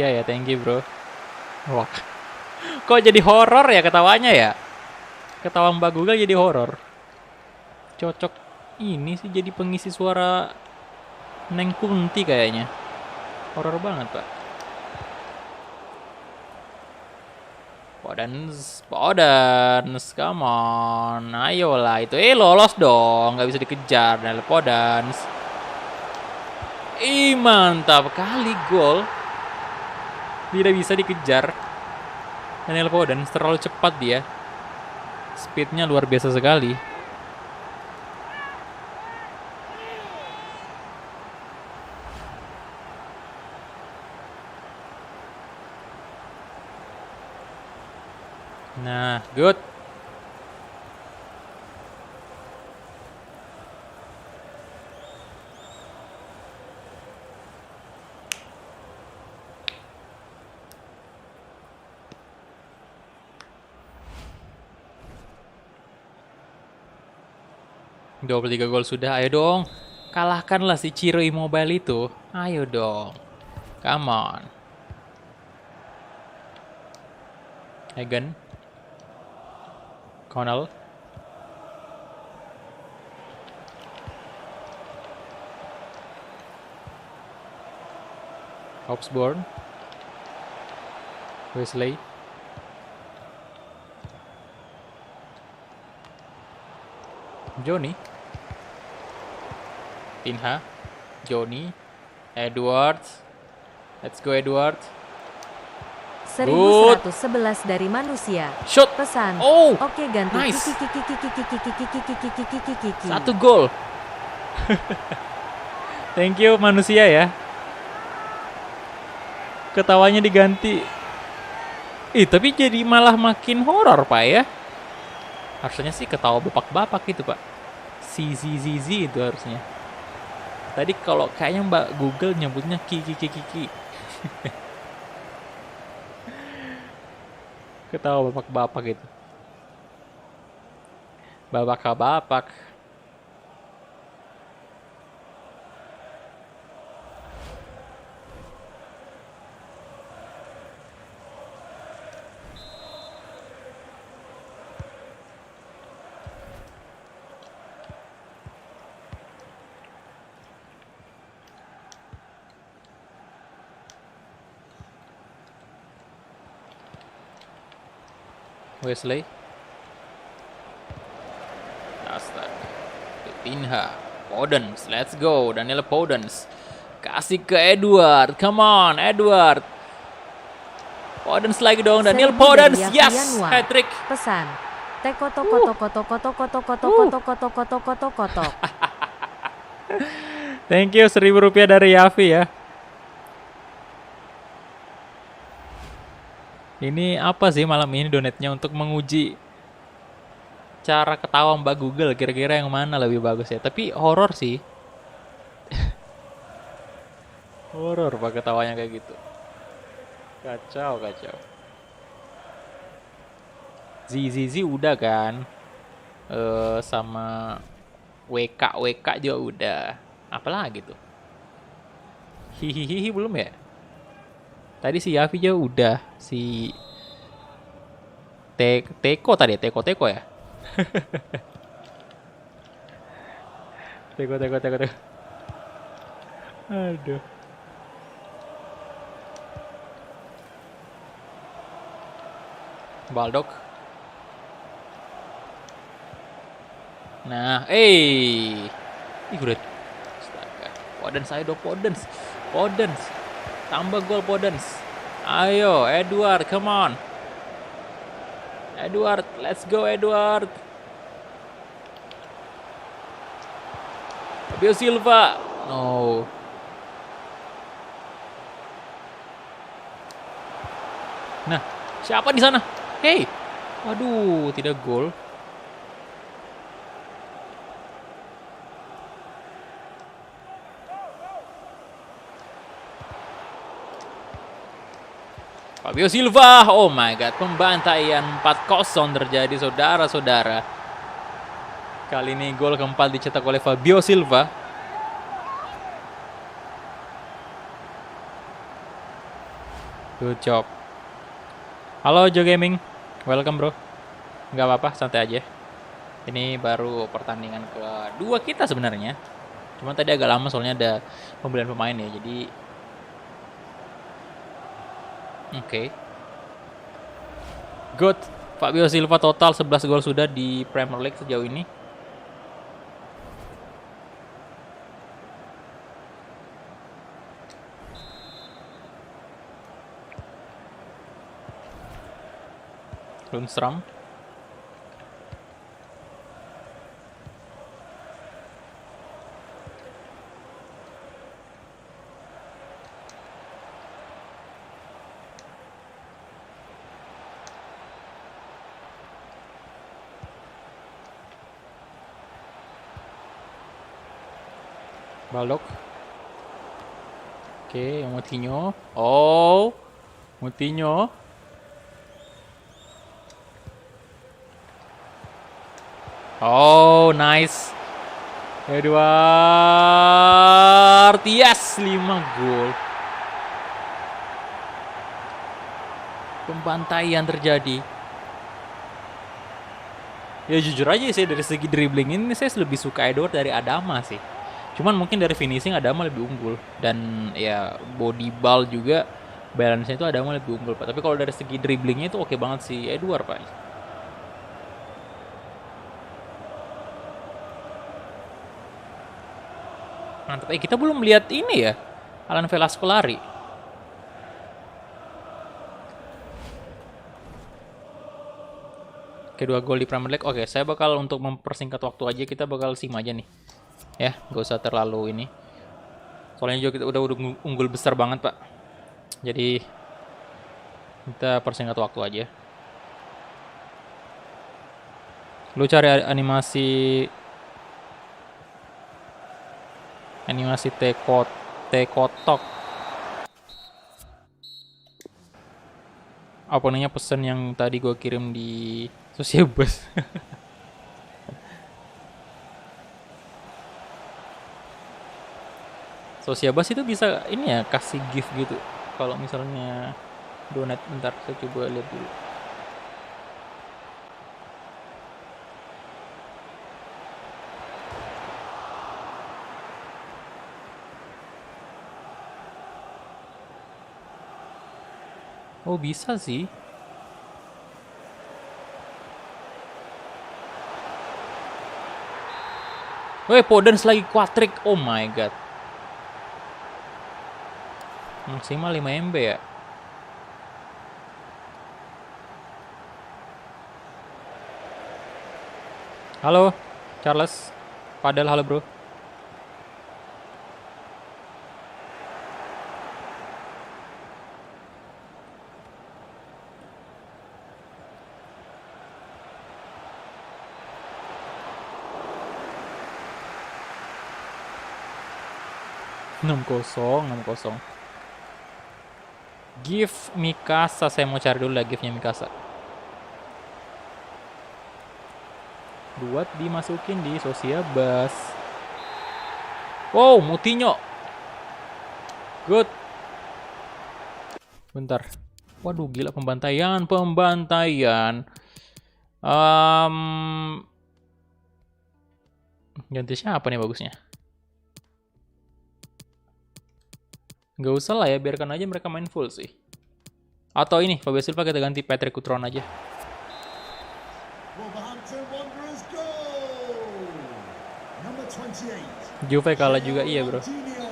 Iya ya, thank you bro. Wah, kok jadi horor ya ketawanya ya? Ketawa Mbak Google jadi horor. Cocok ini sih jadi pengisi suara Neng Kunti kayaknya. Horor banget pak. Podence, come on, ayolah itu, lolos dong, nggak bisa dikejar Daniel Podence. Mantap kali gol, tidak bisa dikejar Daniel Podence, terlalu cepat dia, speednya luar biasa sekali. Nah, good. Dua 23 gol sudah, ayo dong. Kalahkanlah si Ciro Immobile itu. Ayo dong. Come on. Hagen. Connell. Hobsbawm. Wesley. Johnny. Tinha. Johnny. Edwards. Let's go Edwards. 1111 dari manusia. Shot. Pesan. Oh, Oke ganti. nice. Kiki. 1 gol. Thank you manusia ya. Ketawanya diganti. Tapi jadi malah makin horor Pak ya. Harusnya sih ketawa bapak-bapak itu Pak. ZZZZ itu harusnya. Tadi kalau kayaknya Mbak Google nyebutnya Kiki. Ketawa bapak-bapak gitu. Bapak-bapak. Wesley. Astaga. Tinha. Podence. Let's go. Daniel Podence. Kasih ke Edward. Come on, Edward. Podence lagi dong. Daniel 1000 Podence. dari Yes. Yafianwa. Hat-trick. Pesan. Kotok. Thank you. Rp1.000 dari Yafi ya. Ini apa sih malam ini donatnya untuk menguji cara ketawa Mbak Google, kira-kira yang mana lebih bagus ya. Tapi horor sih. Horor Pak ketawanya kayak gitu. Kacau. ZZZ udah kan. Sama WK juga udah. Apalagi tuh? Hihihi belum ya? Tadi si Yafi juga udah. Si Teko tadi ya? Teko ya? Teko. Aduh. Baldock. Nah, Ih, udah. Astaga. Podence. Tambah gol Podence. Ayo, Edward, come on. Edward, let's go Edward. Fabio Silva. No. Nah, siapa di sana? Hey. Waduh, tidak gol. Fabio Silva, oh my god, pembantaian 4-0 terjadi saudara-saudara. Kali ini gol keempat dicetak oleh Fabio Silva. Good job. Halo Jo Gaming, welcome bro. Nggak apa-apa, santai aja. Ini baru pertandingan kedua kita sebenarnya. Cuma tadi agak lama soalnya ada pembelian pemain ya, jadi Oke. Good. Fabio Silva total 11 gol sudah di Premier League sejauh ini. Lundstram. Balok. Oke, Moutinho. Oh, Moutinho. Oh, nice. Edward. Yes, 5 gol. Pembantaian terjadi. Ya jujur aja sih, dari segi dribbling ini saya lebih suka Edward dari Adama sih. Cuman mungkin dari finishing Adama lebih unggul. Dan ya body ball juga balance-nya itu Adama lebih unggul, Pak. Tapi kalau dari segi dribblingnya itu oke banget sih Edward, Pak. Mantap. Kita belum lihat ini ya, Alan Velasco lari. Kedua gol di Premier League. Oke, saya bakal untuk mempersingkat waktu aja, kita bakal sim aja nih. Ya, gak usah terlalu ini. Soalnya juga kita udah unggul besar banget, Pak. Jadi kita persingkat waktu aja. Lu cari animasi tekotok. Apa namanya, pesan yang tadi gue kirim di Sociebus. Sociebus itu bisa ini ya, kasih gift gitu. Kalau misalnya donate, bentar saya coba lihat dulu. Oh, bisa sih. Weh, Podence lagi quadrick. Oh my god. Maksimal 5 MB ya. Halo, Charles. Padahal halo, bro. enam kosong. Gift Mikasa, saya mau cari dulu lah giftnya Mikasa. Buat dimasukin di Sociebus. Wow, Moutinho. Good. Bentar. Waduh, gila pembantaian. Ganti siapa nih bagusnya? Nggak usah lah ya, biarkan aja mereka main full sih. Atau ini, Fabio Silva kita ganti Patrick Cutrone aja. Wolverhampton Wanderers goal. Number 28. Juve kalah juga, iya bro. Coutinho.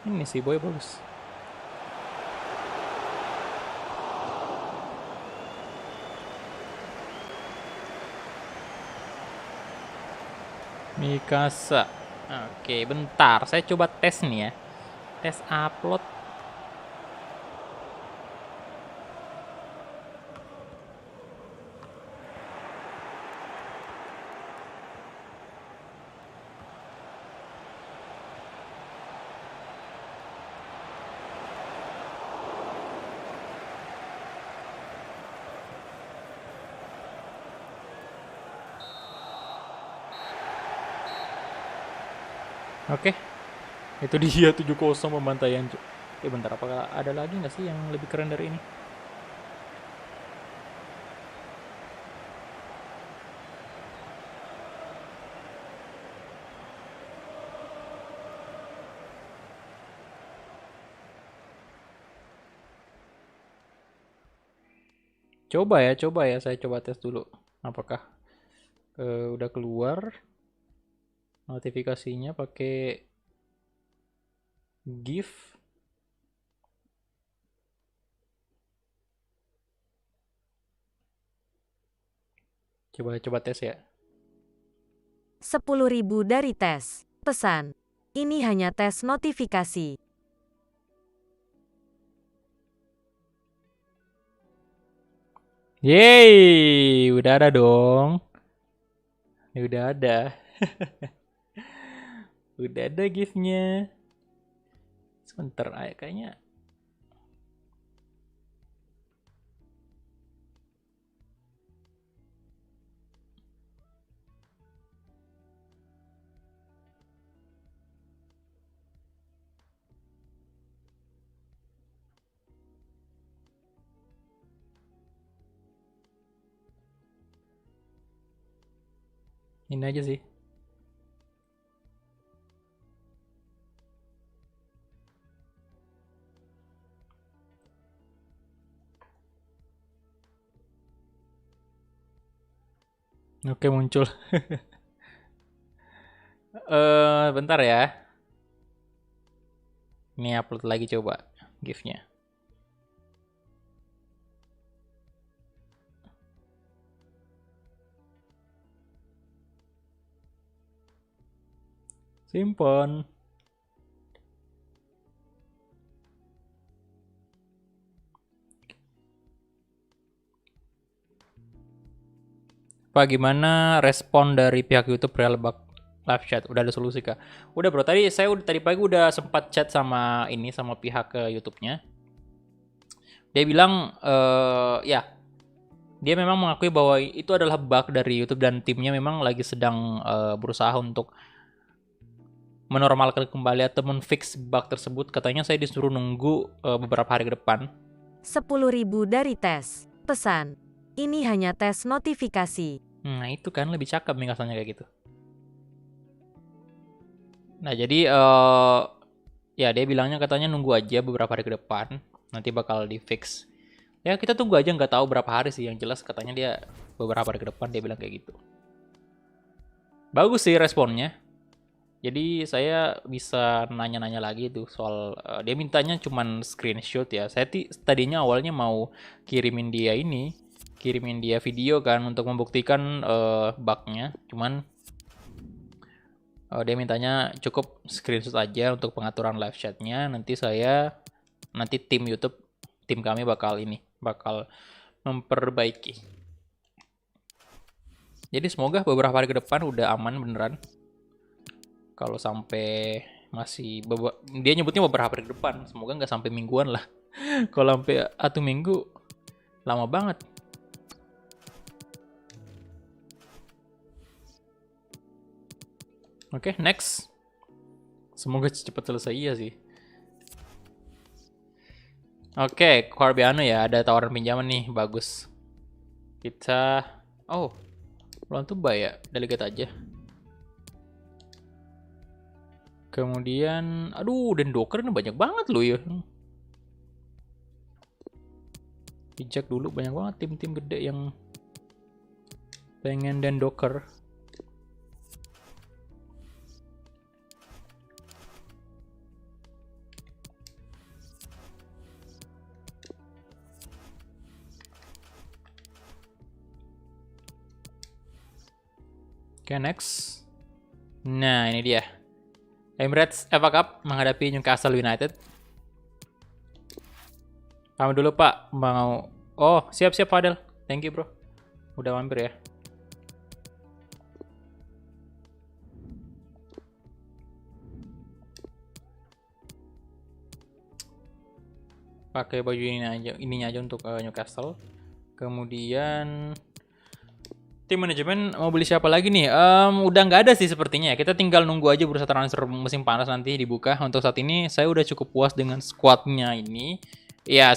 Ini sih boy bagus. Mikasa. Oke, bentar. Saya coba tes nih ya. Tes upload. Oke. Itu dia 7-0 pembantaian. Bentar, apakah ada lagi nggak sih yang lebih keren dari ini? Coba ya, saya coba tes dulu. Apakah udah keluar notifikasinya pakai GIF? Coba tes ya. 10.000 dari tes. Pesan. Ini hanya tes notifikasi. Yeay, udah ada dong. Ini udah ada. Udah ada GIF-nya. Sebentar, kayaknya. Ini aja sih. Oke, muncul. Bentar ya. Ini upload lagi coba GIF-nya. Simpen. Pak, gimana respon dari pihak YouTube perihal bug live chat? Udah ada solusi kah? Udah bro, tadi pagi udah sempat chat sama pihak ke YouTube-nya. Dia bilang ya, dia memang mengakui bahwa itu adalah bug dari YouTube dan timnya memang lagi sedang berusaha untuk menormalkan kembali atau menfix bug tersebut. Katanya saya disuruh nunggu beberapa hari ke depan. 10.000 dari tes. Pesan. Ini hanya tes notifikasi. Nah itu kan lebih cakep nih katanya kayak gitu. Nah jadi ya dia bilangnya katanya nunggu aja beberapa hari ke depan. Nanti bakal di fix. Ya kita tunggu aja, nggak tahu berapa hari sih. Yang jelas katanya dia beberapa hari ke depan dia bilang kayak gitu. Bagus sih responnya. Jadi saya bisa nanya-nanya lagi tuh soal dia mintanya cuman screenshot ya. Saya tadinya awalnya mau kirimin dia video kan untuk membuktikan bugnya. Cuman dia mintanya cukup screenshot aja untuk pengaturan live chatnya. Nanti tim kami bakal memperbaiki. Jadi semoga beberapa hari ke depan udah aman beneran. Kalau sampai dia nyebutnya beberapa hari ke depan, semoga nggak sampai mingguan lah. Kalau sampai 1 minggu lama banget. Oke, next. Semoga cepat selesai ya sih. Oke, Corbiano ya, ada tawaran pinjaman nih, bagus. Kita, belum tuh ya, delegate aja. Kemudian, dan Docker ini banyak banget loh ya. Pijak dulu, banyak banget tim-tim gede yang pengen dan Docker. Oke, next. Nah, ini dia. Emirates FA Cup menghadapi Newcastle United. Pamit dulu, Pak. Mau... Oh, siap-siap, Fadel. Thank you, bro. Udah mampir ya. Pakai baju ininya aja untuk Newcastle. Kemudian... tim manajemen mau beli siapa lagi nih? Udah nggak ada sih sepertinya. Kita tinggal nunggu aja bursa transfer musim panas nanti dibuka. Untuk saat ini saya udah cukup puas dengan squadnya ini. Ya,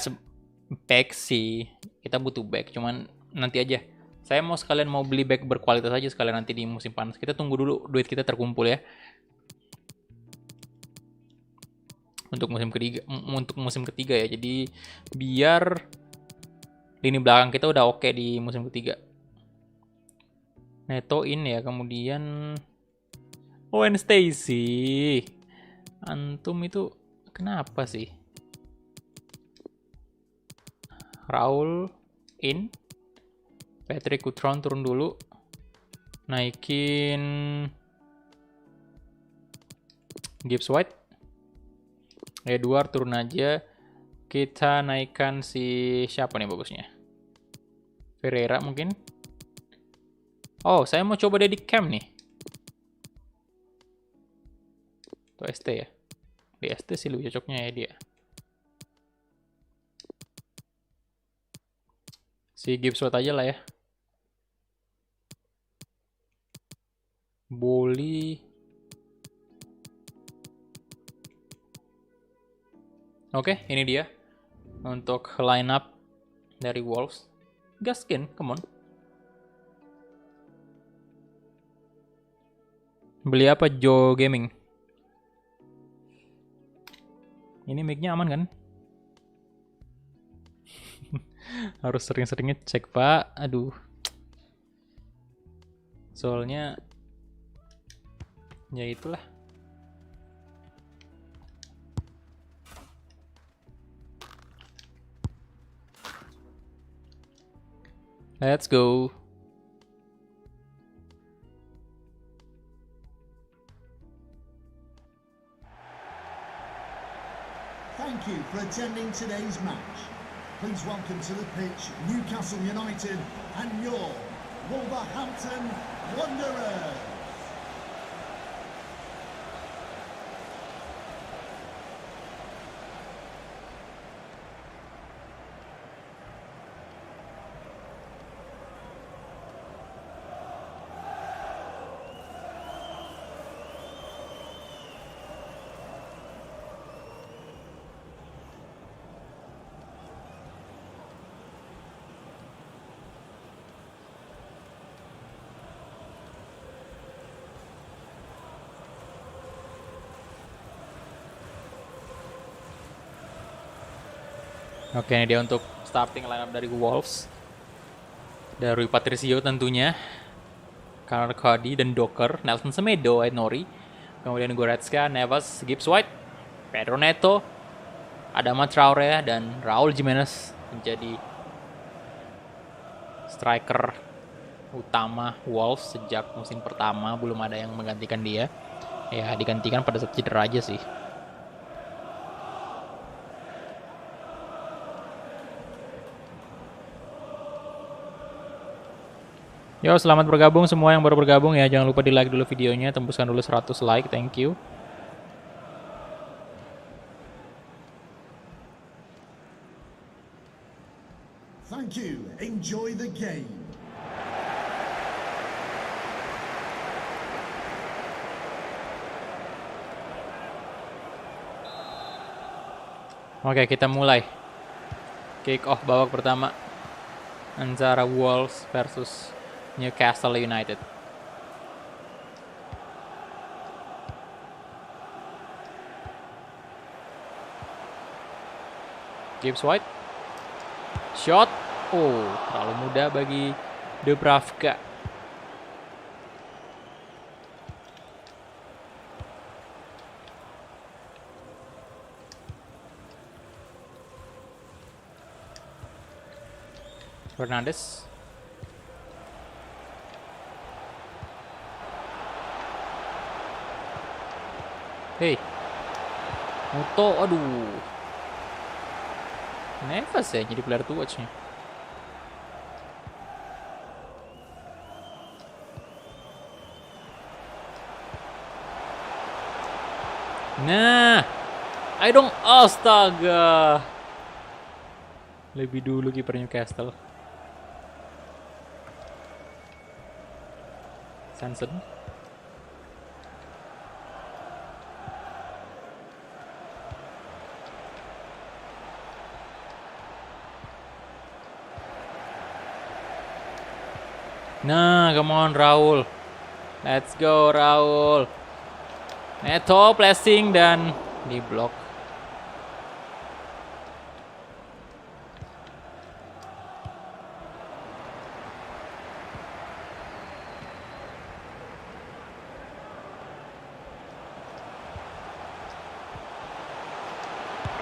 back sih. Kita butuh back. Cuman nanti aja. Saya mau beli back berkualitas aja sekalian nanti di musim panas. Kita tunggu dulu duit kita terkumpul ya. Untuk musim ketiga ya. Jadi biar Lini belakang kita udah oke di musim ketiga. Neto in ya, kemudian Owen Stacy. Antum itu kenapa sih? Raul in. Patrick Cutrone turun dulu. Naikin Gibbs White. Edward turun aja. Kita naikkan si siapa nih bagusnya? Ferreira mungkin. Oh, saya mau coba Deddy Cam nih. Tuh ST ya. Di ST sih lebih cocoknya ya dia. Si Gibbs White aja lah ya. Boli. Oke, ini dia untuk line up dari Wolves. Gaskin, come on. Beli apa Joe Gaming? Ini mic-nya aman kan? Harus sering-seringnya cek, Pak. Aduh. Soalnya ya itulah. Let's go. Thank you for attending today's match. Please welcome to the pitch Newcastle United and your Wolverhampton Wanderers. Oke, ini dia untuk starting lineup dari Wolves. Dari Rui Patricio tentunya, Connor Cody dan Docker, Nelson Semedo, Aït-Nouri, kemudian Goretzka, Neves, Gibbs White, Pedro Neto, Adama Traore dan Raul Jimenez menjadi striker utama Wolves sejak musim pertama. Belum ada yang menggantikan dia. Ya, digantikan pada saat cedera aja sih. Yo, selamat bergabung semua yang baru bergabung ya. Jangan lupa di like dulu videonya, tembuskan dulu 100 like, thank you. Thank you. Enjoy the game. Oke, kita mulai. Kick off babak pertama antara Wolves versus Newcastle United. Gibbs White. Shot. Oh, terlalu mudah bagi Dubravka. Fernandes. Hei, Muto, aduh. Neves ya jadi player to watch-nya. Nah, astaga. Lebih dulu kiper Newcastle. Sanson. Nah, come on Raul. Let's go Raul. Neto pressing dan di blok.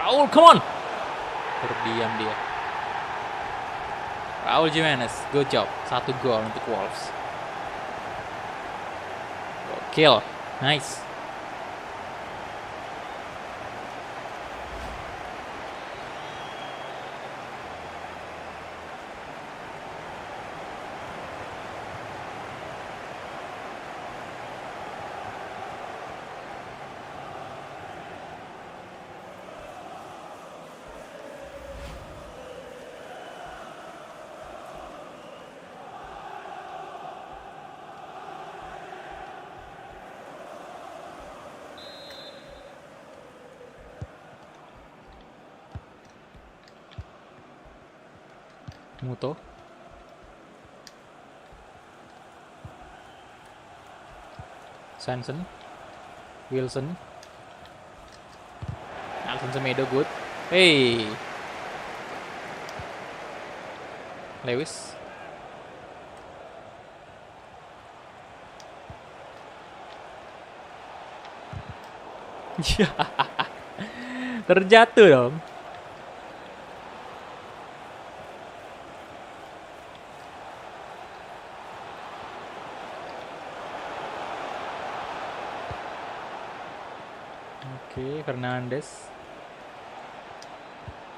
Raul, come on. Terdiam dia. Raul Jimenez, good job. 1 gol untuk Wolves. Gokil, nice. Muto. Sanson. Wilson. Nelson Semedo, good. Hey. Lewis. Terjatuh dong. Oke, Fernandes.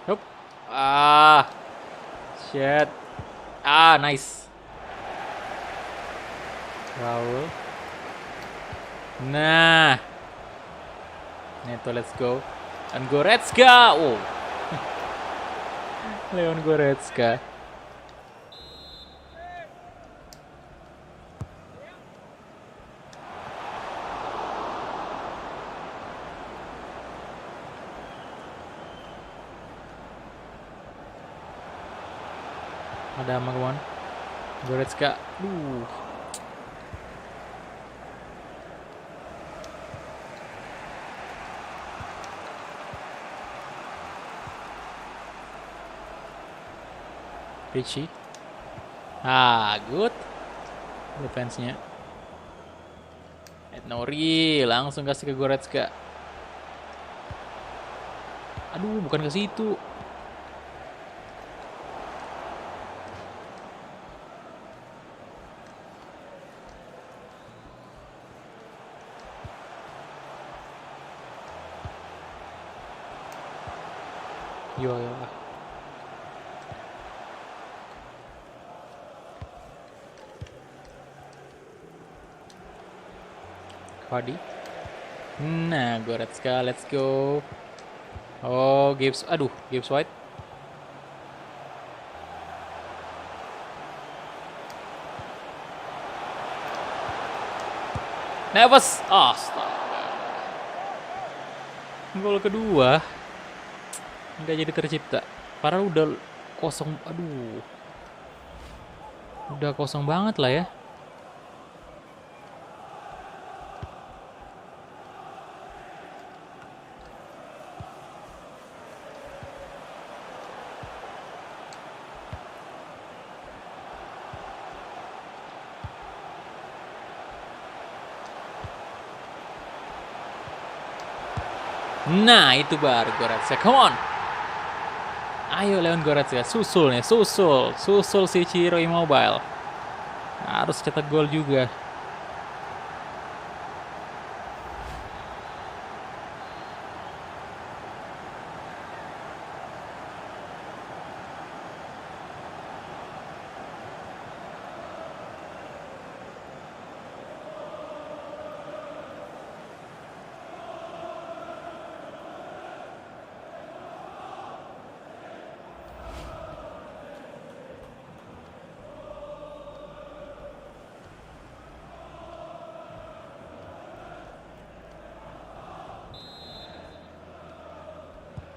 Hup. Ah. Shit. Ah, nice. Raul. Nah. Neto, let's go. And Goretzka. Oh. Leon Goretzka. Ada Magwan. Goretzka. Richie. Ah, good. Defense-nya. Nori langsung kasih ke Goretzka. Aduh, bukan ke situ. Yo. Hardy. Nah, Goretzka, let's go. Oh, Gibbs. Aduh, Gibbs White. Neves. Astaga. Gol kedua. Nggak jadi tercipta. Padahal udah kosong. Aduh. Udah kosong banget lah ya. Nah, itu baru Goretzka. Come on. Ayo Leon Goretzka, susul nih, susul si Ciro Immobile. Harus cetak gol juga.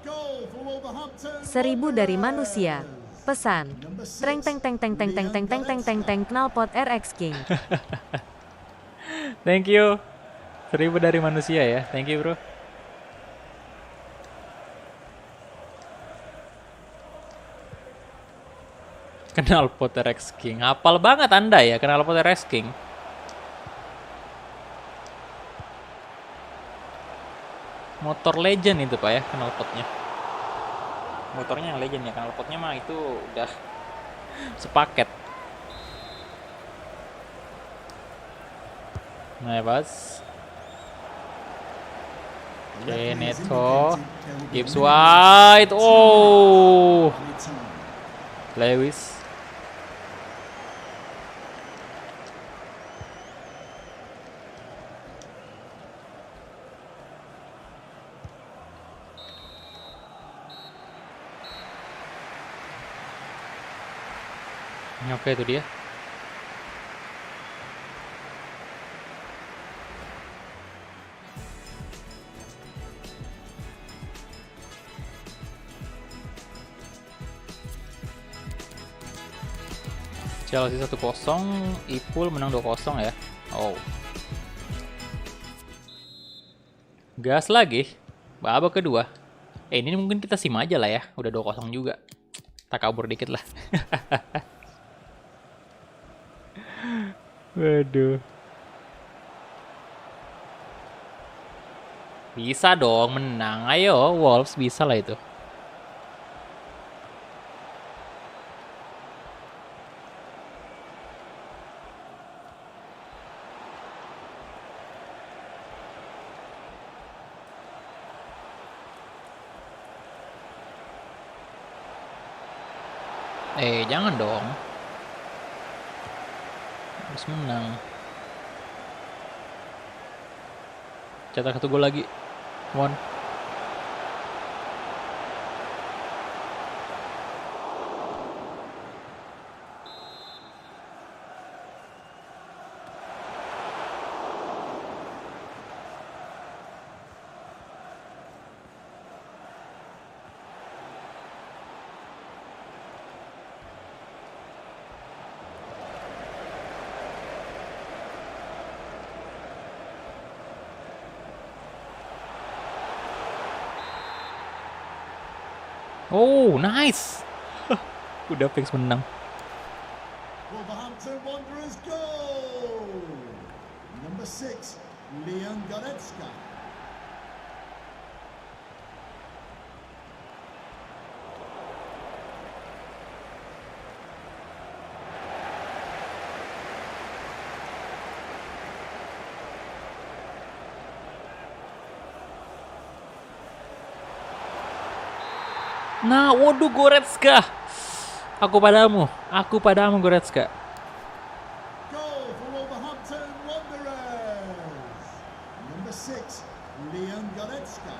Goal for Wolverhampton. 1000 dari manusia. Pesan. Treng teng teng teng teng teng teng teng teng teng teng knalpot RX King. Thank you. 1000 dari manusia ya. Thank you, bro. Kenal Potter X King. Hafal banget Anda ya, kenal Potter X King. Motor legend itu Pak ya, kenal potnya. Motornya yang legend ya, karena potnya mah itu udah sepaket. Nevas. Oke, Neto. Gibbs White. Oh. Lewis. Oke, itu dia. Chelsea 1-0, Ipul menang 2-0 ya. Oh. Gas lagi. Babak kedua. Ini mungkin kita sim aja lah ya. Udah 2-0 juga. Tak kabur dikit lah. Waduh. Bisa dong menang. Ayo, Wolves bisa lah itu. Jangan dong. Harus menang. Cetak 1 gol lagi. Come on. Oh, nice. Udah fix menang. Wolverhampton Wanderers goal. Number 6, Leon Goretzka. Nah, waduh Goretzka. Aku padamu Goretzka. Goal for Wolverhampton Wanderers. Number 6, Leon Goretzka.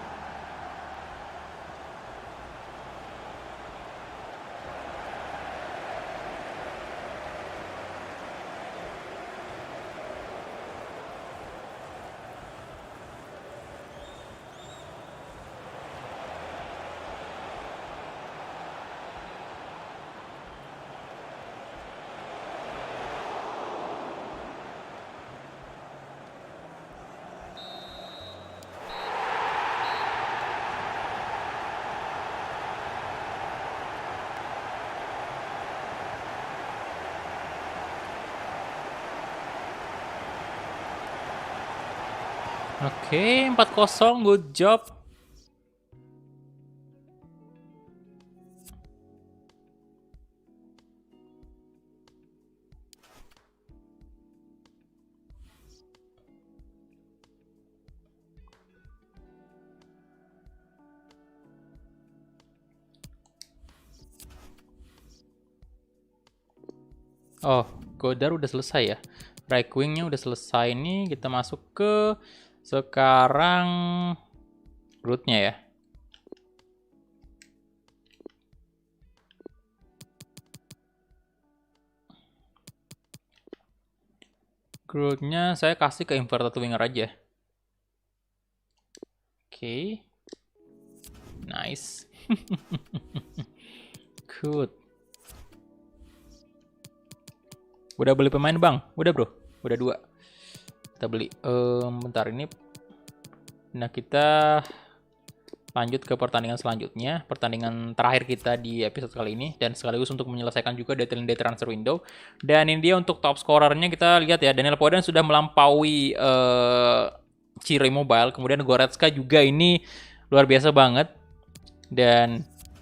Oke, 4-0, good job. Oh, Godar udah selesai ya. Right wing-nya udah selesai nih. Kita masuk ke sekarang root-nya ya. Root-nya saya kasih ke inverted winger aja. Oke. Nice. Good. Udah beli pemain bang? Udah bro? Udah 2. Kita beli. Bentar ini. Nah kita lanjut ke pertandingan selanjutnya. Pertandingan terakhir kita di episode kali ini. Dan sekaligus untuk menyelesaikan juga deadline day transfer window. Dan ini dia untuk top scorernya kita lihat ya. Daniel Foden sudah melampaui Cire Mobile. Kemudian Goretzka juga ini luar biasa banget. Dan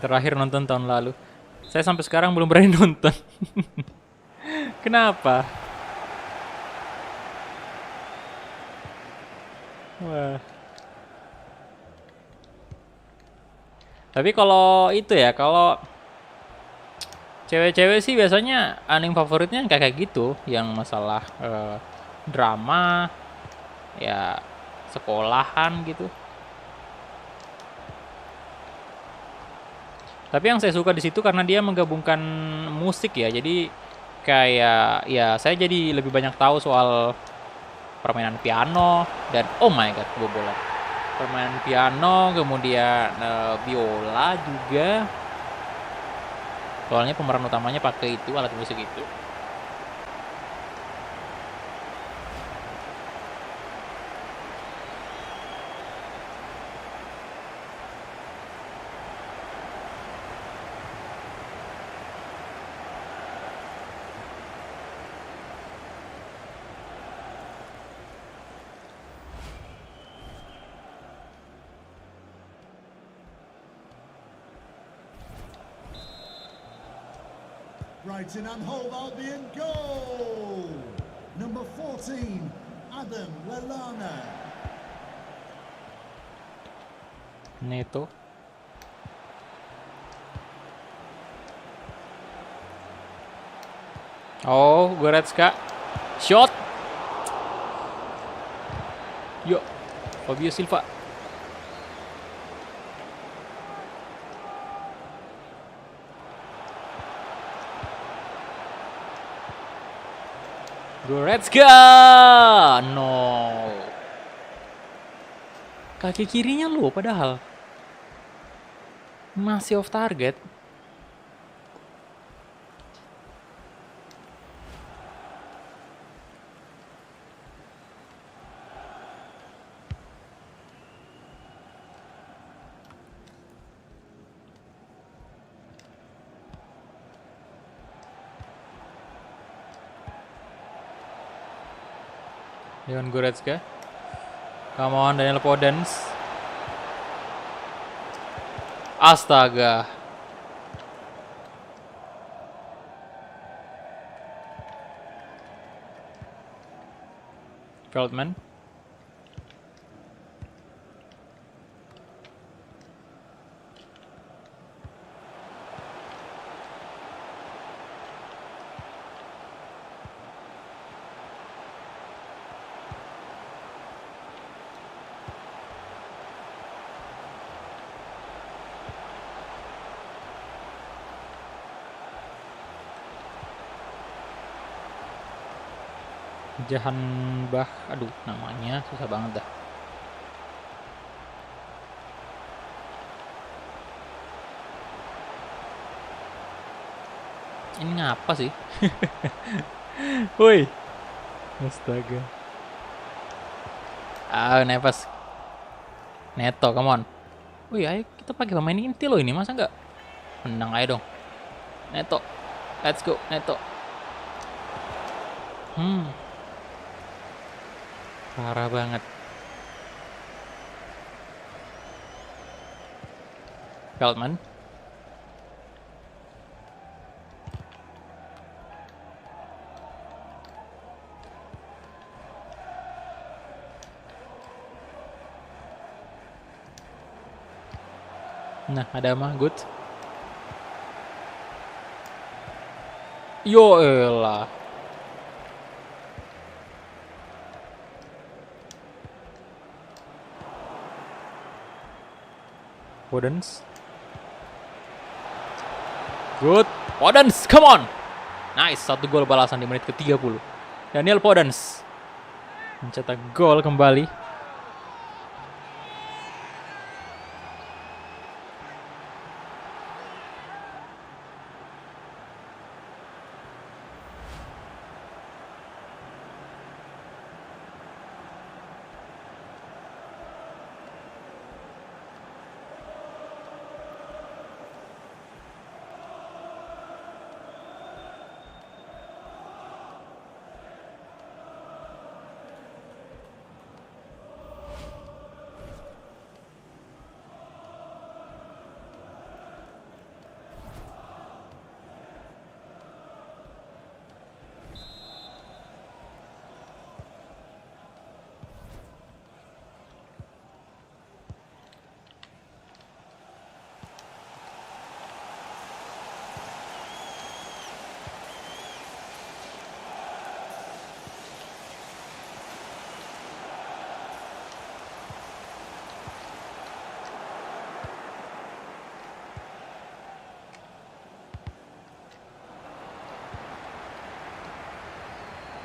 Terakhir nonton tahun lalu. Saya sampai sekarang belum berani nonton. Kenapa? Wah. Tapi kalau itu ya, kalau cewek-cewek sih biasanya anime favoritnya kayak gitu, yang masalah drama, ya sekolahan gitu. Tapi yang saya suka di situ karena dia menggabungkan musik ya, jadi kayak ya saya jadi lebih banyak tahu soal permainan piano dan oh my god, kebobolan. Permainan piano, kemudian biola juga. Soalnya pemeran utamanya pakai itu alat musik itu. Brighton and Hove Albion goal! Number 14, Adam Lallana. Neto. Oh, Goretzka. Shot. Yo, Fabio Silva. Goretzka. No. Kaki kirinya loh padahal. Masih off target. Leon Goretzka. Come on, Daniel Podence. Astaga. Feldman. Jahanbach, aduh namanya susah banget dah. Ini ngapa sih? Woi. Astaga. Ah, Neves. Neto, come on. Wih, ayo kita pakai pemain inti loh ini, masa nggak menang aja dong. Neto. Let's go, Neto. Parah banget. Feldman. Nah, ada mah good. Yo elah. Podence. Good. Podence, come on. Nice, 1 gol balasan di menit ke-30. Daniel Podence mencetak gol kembali.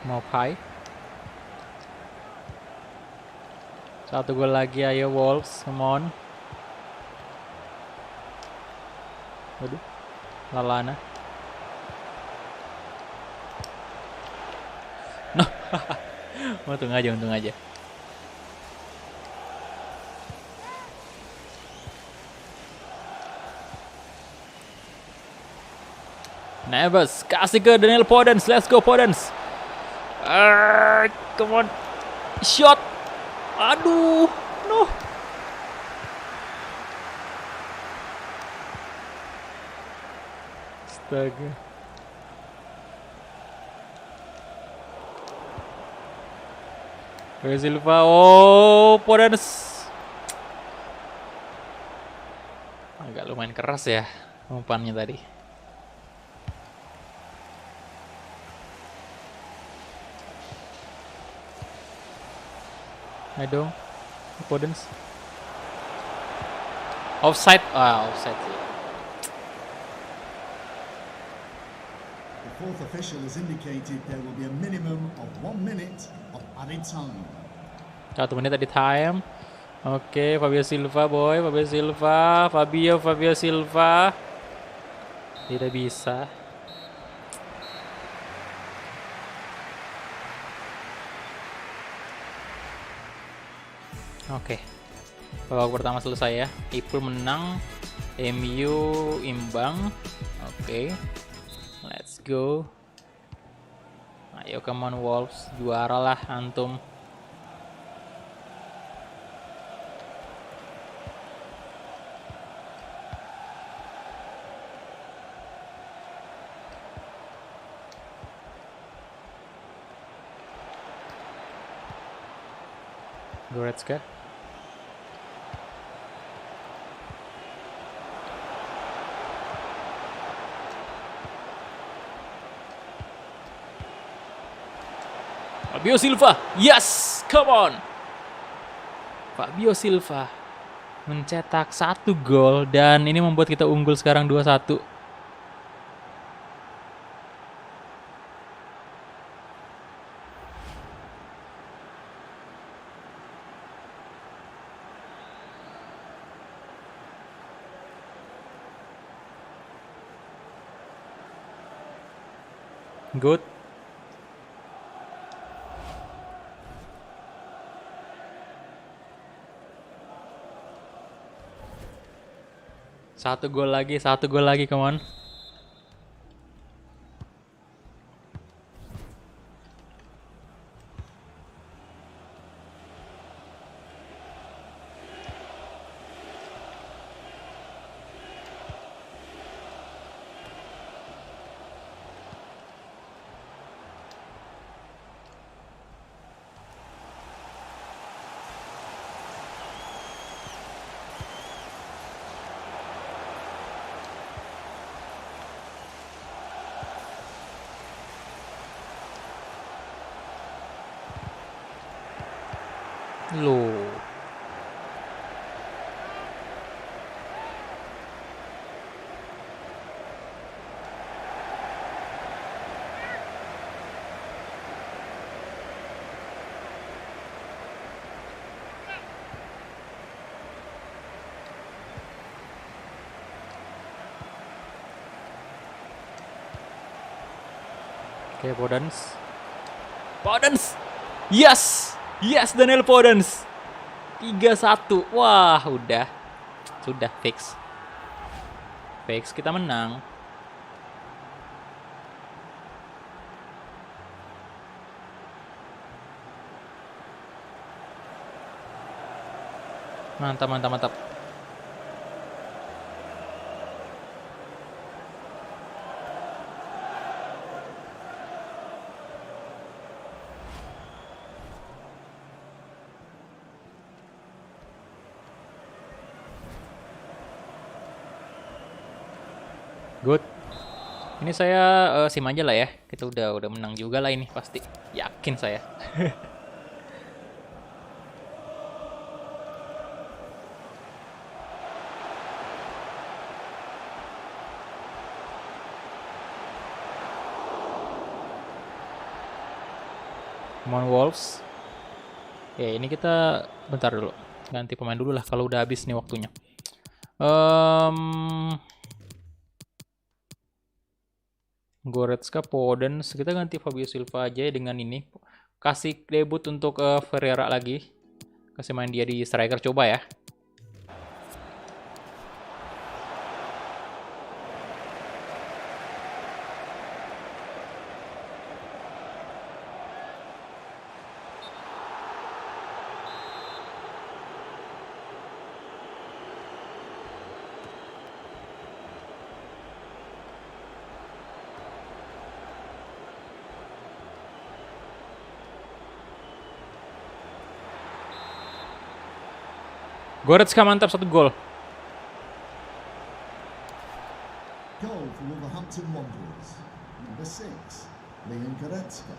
Mopai. 1 gol lagi, ayo Wolves, come on. Waduh, Lallana. Nah, untung aja. Neves, kasih ke Daniel Podence, let's go Podence. Come on, shot. Aduh, no. Astaga. Fabio Silva, oh Podence. Agak lumayan keras ya umpannya tadi. Ayo dong, Podence. Offside, offside sih. The fourth official has indicated there will be a minimum of 1 minute of added time. 1 menit tadi time. Oke, Fabio Silva boy, Fabio Silva. Tidak bisa. Oke. Babak pertama selesai ya. Liverpool menang, MU imbang. Oke. Let's go. Ayo come on Wolves, juara lah antum. Goretzka. Fabio Silva, yes, come on. Fabio Silva mencetak 1 gol dan ini membuat kita unggul sekarang 2-1. Good. Satu gol lagi, come on. Loh. Oke, Podence. Yes, Daniel Podence. 3-1. Wah, sudah fix kita menang. Mantap. Good. Ini saya sim aja lah ya. Kita udah menang juga lah ini pasti. Yakin saya. Come on Wolves. Oke, ini kita bentar dulu. Ganti pemain dulu lah kalau udah habis nih waktunya. Goretzka, Podence, kita ganti Fabio Silva aja ya dengan ini. Kasih debut untuk Ferreira lagi. Kasih main dia di striker, coba ya. Goretzka mantap, 1 gol. Goal for Wolverhampton Wanderers. Number 6, Leon Goretzka.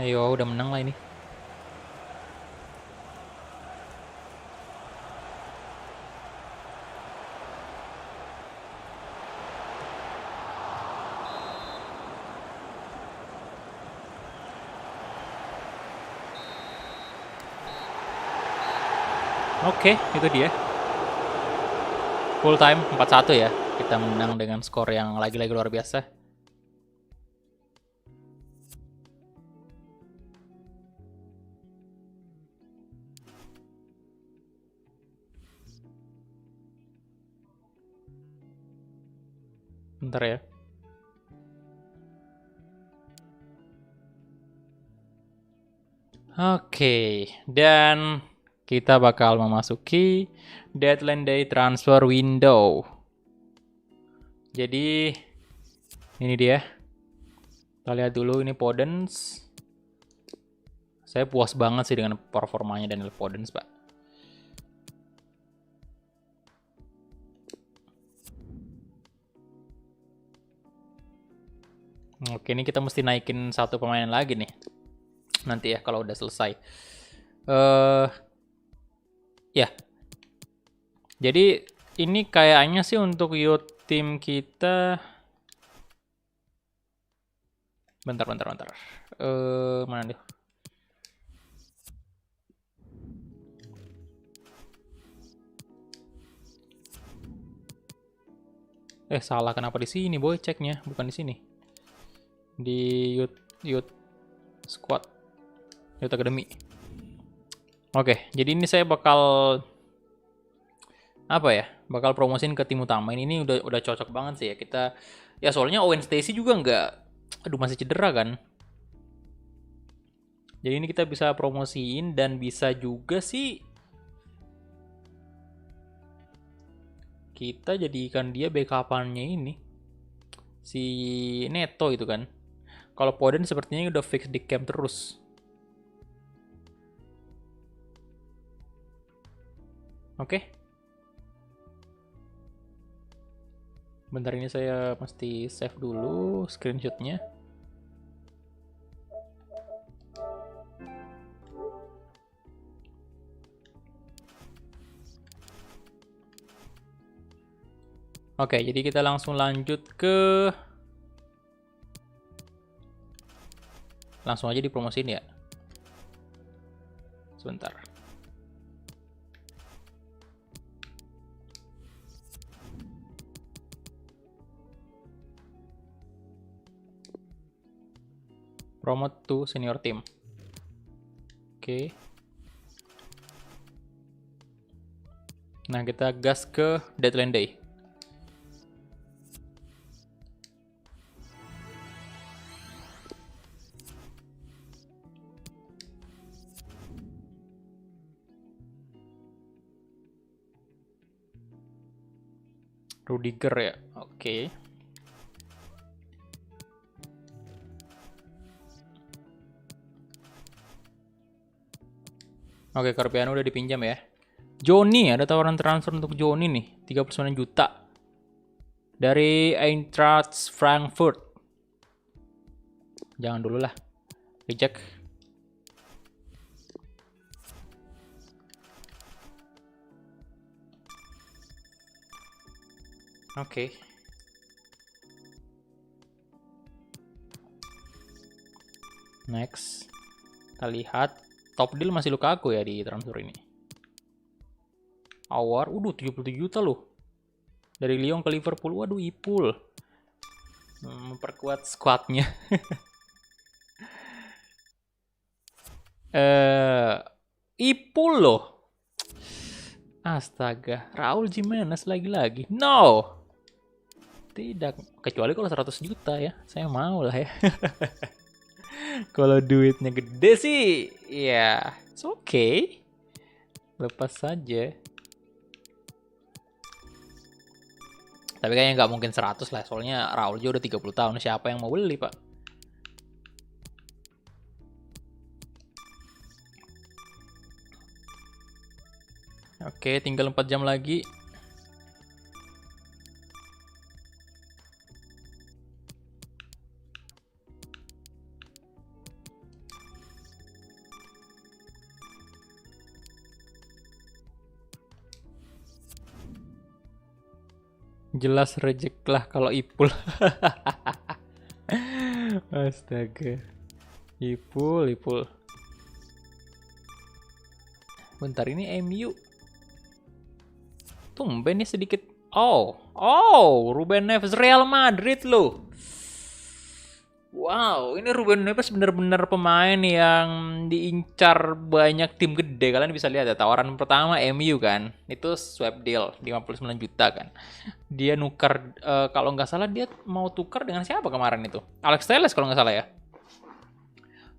Ayo, udah menang lah ini. Oke, itu dia. Full time 4-1 ya. Kita menang dengan skor yang lagi-lagi luar biasa. Bentar ya. Oke, dan kita bakal memasuki deadline day transfer window. Jadi ini dia. Kita lihat dulu ini Podence. Saya puas banget sih dengan performanya Daniel Podence, Pak. Oke, ini kita mesti naikin 1 pemain lagi nih. Nanti ya kalau udah selesai. Ya. Jadi ini kayaknya sih untuk youth team kita. Bentar. Mana dia? Salah, kenapa di sini boy ceknya, bukan di sini. Di youth squad, youth academy. Oke, jadi ini saya bakal bakal promosin ke tim utama. Ini udah cocok banget sih ya kita. Ya soalnya Owen Stacy juga masih cedera kan. Jadi ini kita bisa promosiin dan bisa juga sih kita jadikan dia backup-annya ini si Neto itu kan. Kalau Foden sepertinya udah fix di camp terus. Oke. Bentar, ini saya mesti save dulu screenshotnya. Oke, jadi kita langsung lanjut ke... Langsung aja dipromosiin ya. Sebentar. Promote to senior team. Oke. Nah, kita gas ke deadline day. Rudiger ya, oke. Oke, Carpeano udah dipinjam ya. Johnny, ada tawaran transfer untuk Johnny nih, 39 juta. Dari Eintracht Frankfurt. Jangan dulu lah. Reject. Oke. Next. Kita lihat. Top deal masih Lukaku ya di transfer ini. Awar, 77 juta loh. Dari Lyon ke Liverpool, waduh Ipul. Memperkuat squadnya. Ipul loh. Astaga, Raul Jimenez lagi-lagi. No. Tidak, kecuali kalau 100 juta ya. Saya mau lah ya. Kalau duitnya gede sih, ya, it's okay. Lepas saja. Tapi kayaknya nggak mungkin 100 lah, soalnya Raul juga udah 30 tahun. Siapa yang mau beli, Pak? Oke, tinggal 4 jam lagi. Jelas reject lah kalau Ipul. Astaga. Ipul. Bentar, ini MU. Tumben nih sedikit. Oh, Ruben Neves Real Madrid loh. Wow, ini Ruben Neves bener-bener pemain yang diincar banyak tim gede. Kalian bisa lihat ya, tawaran pertama MU kan. Itu swap deal 59 juta kan. Dia nukar, kalau nggak salah dia mau tukar dengan siapa kemarin itu? Alex Telles kalau nggak salah ya.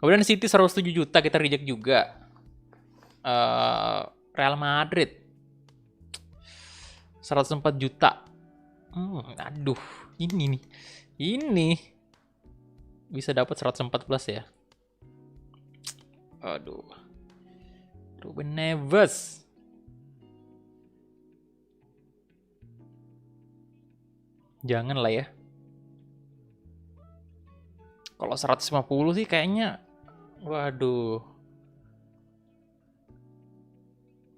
Kemudian City 107 juta kita reject juga. Real Madrid 104 juta. Aduh, ini nih. Ini bisa dapat 104 plus ya. Aduh. Ruben Neves. Jangan lah ya. Kalau 150 sih kayaknya, waduh.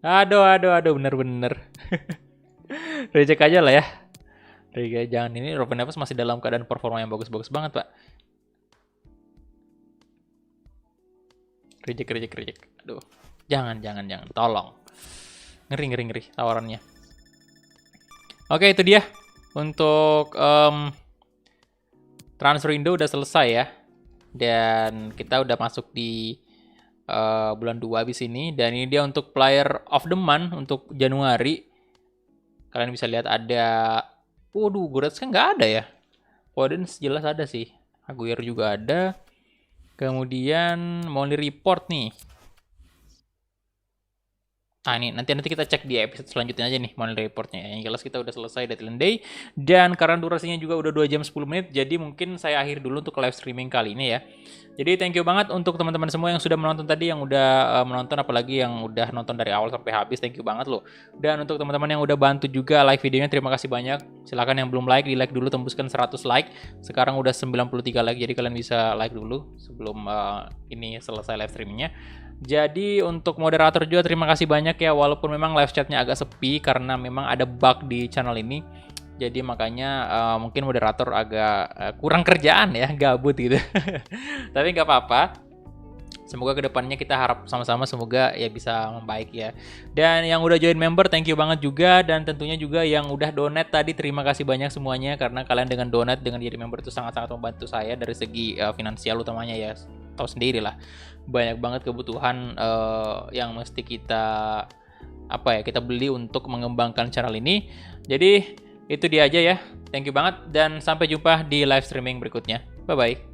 Aduh, bener-bener. Reject aja lah ya. Reject, jangan. Ini Ruben Neves masih dalam keadaan performa yang bagus-bagus banget, Pak. Reject. Aduh. Jangan. Tolong. Ngeri tawarannya. Oke, itu dia. Untuk transfer window udah selesai ya. Dan kita udah masuk di bulan 2 habis ini. Dan ini dia untuk player of the month untuk Januari. Kalian bisa lihat ada... Waduh, Goretzka nggak ada ya. Foden jelas ada sih. Aguero juga ada. Kemudian Money Report nih. Ini nanti kita cek di episode selanjutnya aja nih Money Reportnya. Yang jelas kita udah selesai Deadline Day. Dan karena durasinya juga udah 2 jam 10 menit. Jadi mungkin saya akhir dulu untuk live streaming kali ini ya. Jadi thank you banget untuk teman-teman semua yang sudah menonton tadi. Yang udah menonton, apalagi yang udah nonton dari awal sampai habis. Thank you banget loh. Dan untuk teman-teman yang udah bantu juga like videonya, terima kasih banyak. Silahkan yang belum like, di like dulu, tembuskan 100 like. Sekarang udah 93 like. Jadi kalian bisa like dulu sebelum ini selesai live streamingnya. Jadi untuk moderator juga terima kasih banyak ya, walaupun memang live chatnya agak sepi karena memang ada bug di channel ini. Jadi makanya mungkin moderator agak kurang kerjaan ya, gabut gitu. Tapi nggak apa-apa. Semoga kedepannya kita harap sama-sama semoga ya bisa membaik ya. Dan yang udah join member thank you banget juga. Dan tentunya juga yang udah donate tadi terima kasih banyak semuanya. Karena kalian dengan donate, dengan jadi member itu sangat-sangat membantu saya dari segi finansial utamanya ya. Tahu sendiri lah, banyak banget kebutuhan yang mesti kita kita beli untuk mengembangkan channel ini. Jadi itu dia aja ya. Thank you banget dan sampai jumpa di live streaming berikutnya. Bye bye.